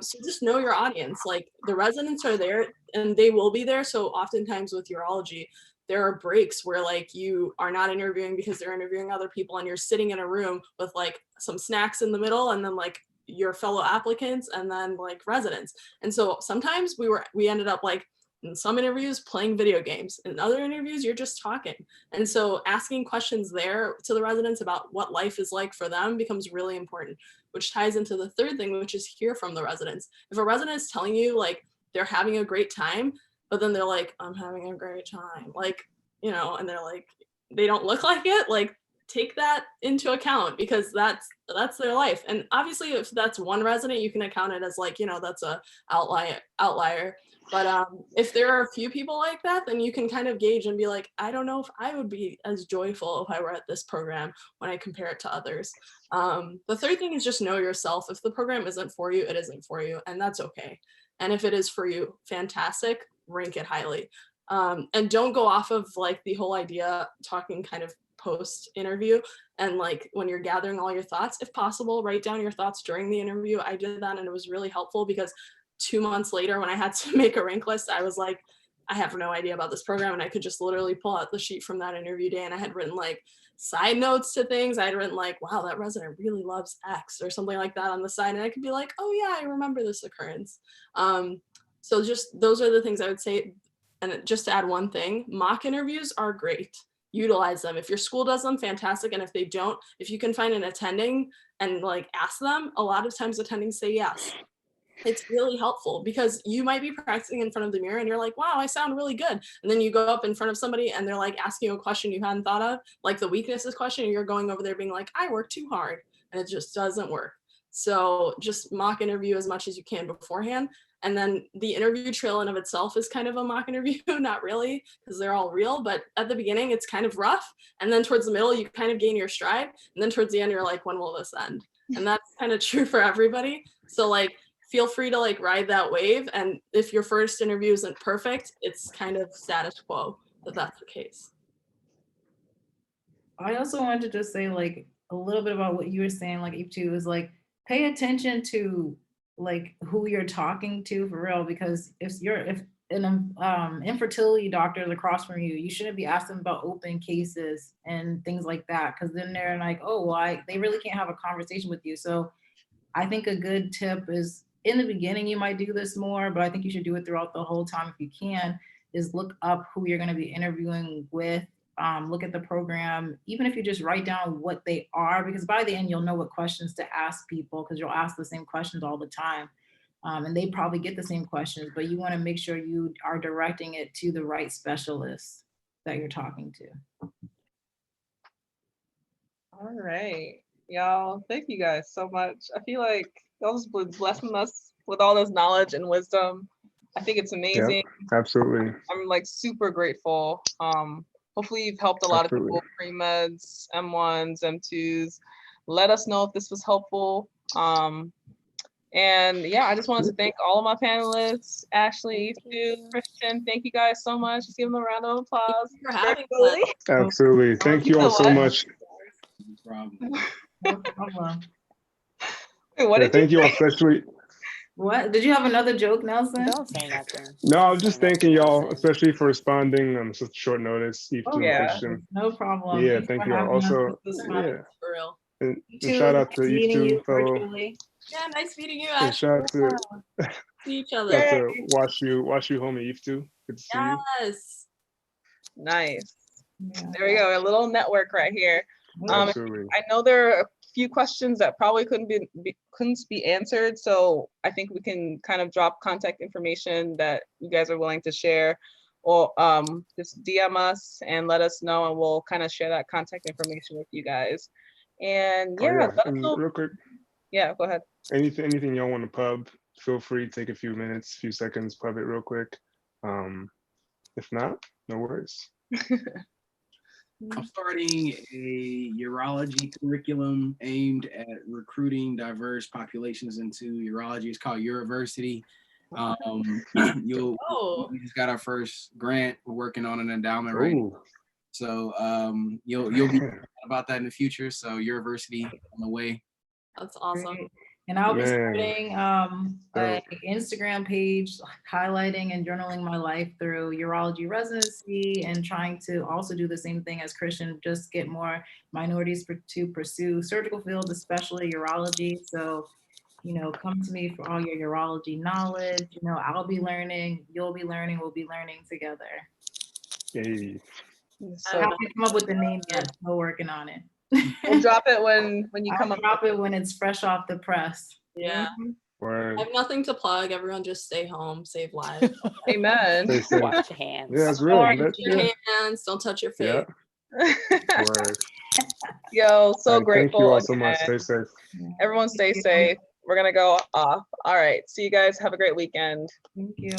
So just know your audience. Like the residents are there and they will be there. So oftentimes with urology, there are breaks where like you are not interviewing because they're interviewing other people and you're sitting in a room with like some snacks in the middle and then like your fellow applicants and then like residents. And so sometimes we ended up like in some interviews playing video games. In other interviews, you're just talking. And so asking questions there to the residents about what life is like for them becomes really important, which ties into the 3rd thing, which is hear from the residents. If a resident is telling you like they're having a great time, but then they're like, I'm having a great time, like, you know, and they're like, they don't look like it, like take that into account because that's their life. And obviously if that's one resident, you can account it as like, you know, that's a outlier. But if there are a few people like that, then you can kind of gauge and be like, I don't know if I would be as joyful if I were at this program when I compare it to others. The 3rd thing is just know yourself. If the program isn't for you, it isn't for you, and that's okay. And if it is for you, fantastic, rank it highly. And don't go off of like the whole idea talking kind of post interview and like when you're gathering all your thoughts, if possible, write down your thoughts during the interview. I did that and it was really helpful because 2 months later when I had to make a rank list, I was like, I have no idea about this program, and I could just literally pull out the sheet from that interview day and I had written like side notes to things. I had written like, wow, that resident really loves X or something like that on the side, and I could be like, oh yeah, I remember this occurrence. So just those are the things I would say. And just to add one thing, mock interviews are great. Utilize them. If your school does them, fantastic. And if they don't, if you can find an attending and like ask them, a lot of times attendings say yes. It's really helpful because you might be practicing in front of the mirror and you're like, wow, I sound really good. And then you go up in front of somebody and they're like asking you a question you hadn't thought of, like the weaknesses question, and you're going over there being like, I work too hard, and it just doesn't work. So just mock interview as much as you can beforehand. And then the interview trail in of itself is kind of a mock interview, not really, because they're all real, but at the beginning it's kind of rough. And then towards the middle, you kind of gain your stride. And then towards the end, you're like, when will this end? And that's kind of true for everybody. So like, feel free to like ride that wave. And if your first interview isn't perfect, it's kind of status quo that that's the case. I also wanted to just say like a little bit about what you were saying, like Eve too, is like pay attention to like who you're talking to for real, because if an infertility doctor is across from you, you shouldn't be asking about open cases and things like that, because then they're like, oh, well, they really can't have a conversation with you. So I think a good tip is in the beginning, you might do this more, but I think you should do it throughout the whole time if you can, is look up who you're going to be interviewing with, look at the program, even if you just write down what they are, because by the end, you'll know what questions to ask people, because you'll ask the same questions all the time. And they probably get the same questions, but you want to make sure you are directing it to the right specialist that you're talking to. All right, y'all. Thank you guys so much. I feel like y'all just blessing us with all this knowledge and wisdom. I think it's amazing. Yeah, absolutely. I'm like super grateful. Hopefully you've helped a lot of people, pre-meds, M1s, M2s. Let us know if this was helpful. And yeah, I just wanted to thank all of my panelists, Ashley, Eve, Christian. Thank you guys so much. Just give them a round of applause. Thank you for having us. Absolutely. Thank you all so much. No problem. Wait, what did thank you all, say? especially. What? Did you have another joke, Nelson? Don't say nothing. No, I was just thanking y'all, especially for responding on such short notice. Eve Oh, and yeah. Christian. No problem. Yeah, thank you all. Also, This is yeah. for real. And You shout too. out to Nice Eve meeting too, you fellow. virtually. Yeah, nice meeting you. And shout out to See each shout other. out to watch you, homie Eve too. Good to see you. Yes. Nice. Yeah. There we go. A little network right here. Absolutely. I know there are a few questions that probably couldn't be answered, so I think we can kind of drop contact information that you guys are willing to share, or just DM us and let us know, and we'll kind of share that contact information with you guys. And yeah, let us And know. real quick, Yeah, go ahead. anything y'all want to pub, feel free, take a few minutes, few seconds, pub it real quick. If not, no worries. I'm starting a urology curriculum aimed at recruiting diverse populations into urology. It's called Urology. We just got our first grant. We're working on an endowment right now. So you'll be about that in the future. So Urology on the way. That's awesome. Great. And I'll be Man. starting an Instagram page highlighting and journaling my life through urology residency, and trying to also do the same thing as Christian, just get more minorities to pursue surgical fields, especially urology. So, you know, come to me for all your urology knowledge. You know, I'll be learning, you'll be learning, we'll be learning together. Hey. I So haven't come up with the name yet, still working on it. we'll drop it when you come I'll up. drop it when it's fresh off the press. Yeah. Word. I have nothing to plug. Everyone just stay home, save lives. Amen. Stay safe. Wash your hands. Yeah, it's real. Alright, That's Your yeah. hands, don't touch your Yeah. face. Word. Yo, so All right, grateful. thank you all so much. again. Stay safe. Everyone stay you. safe. We're gonna go off. All right. See you guys. Have a great weekend. Thank you.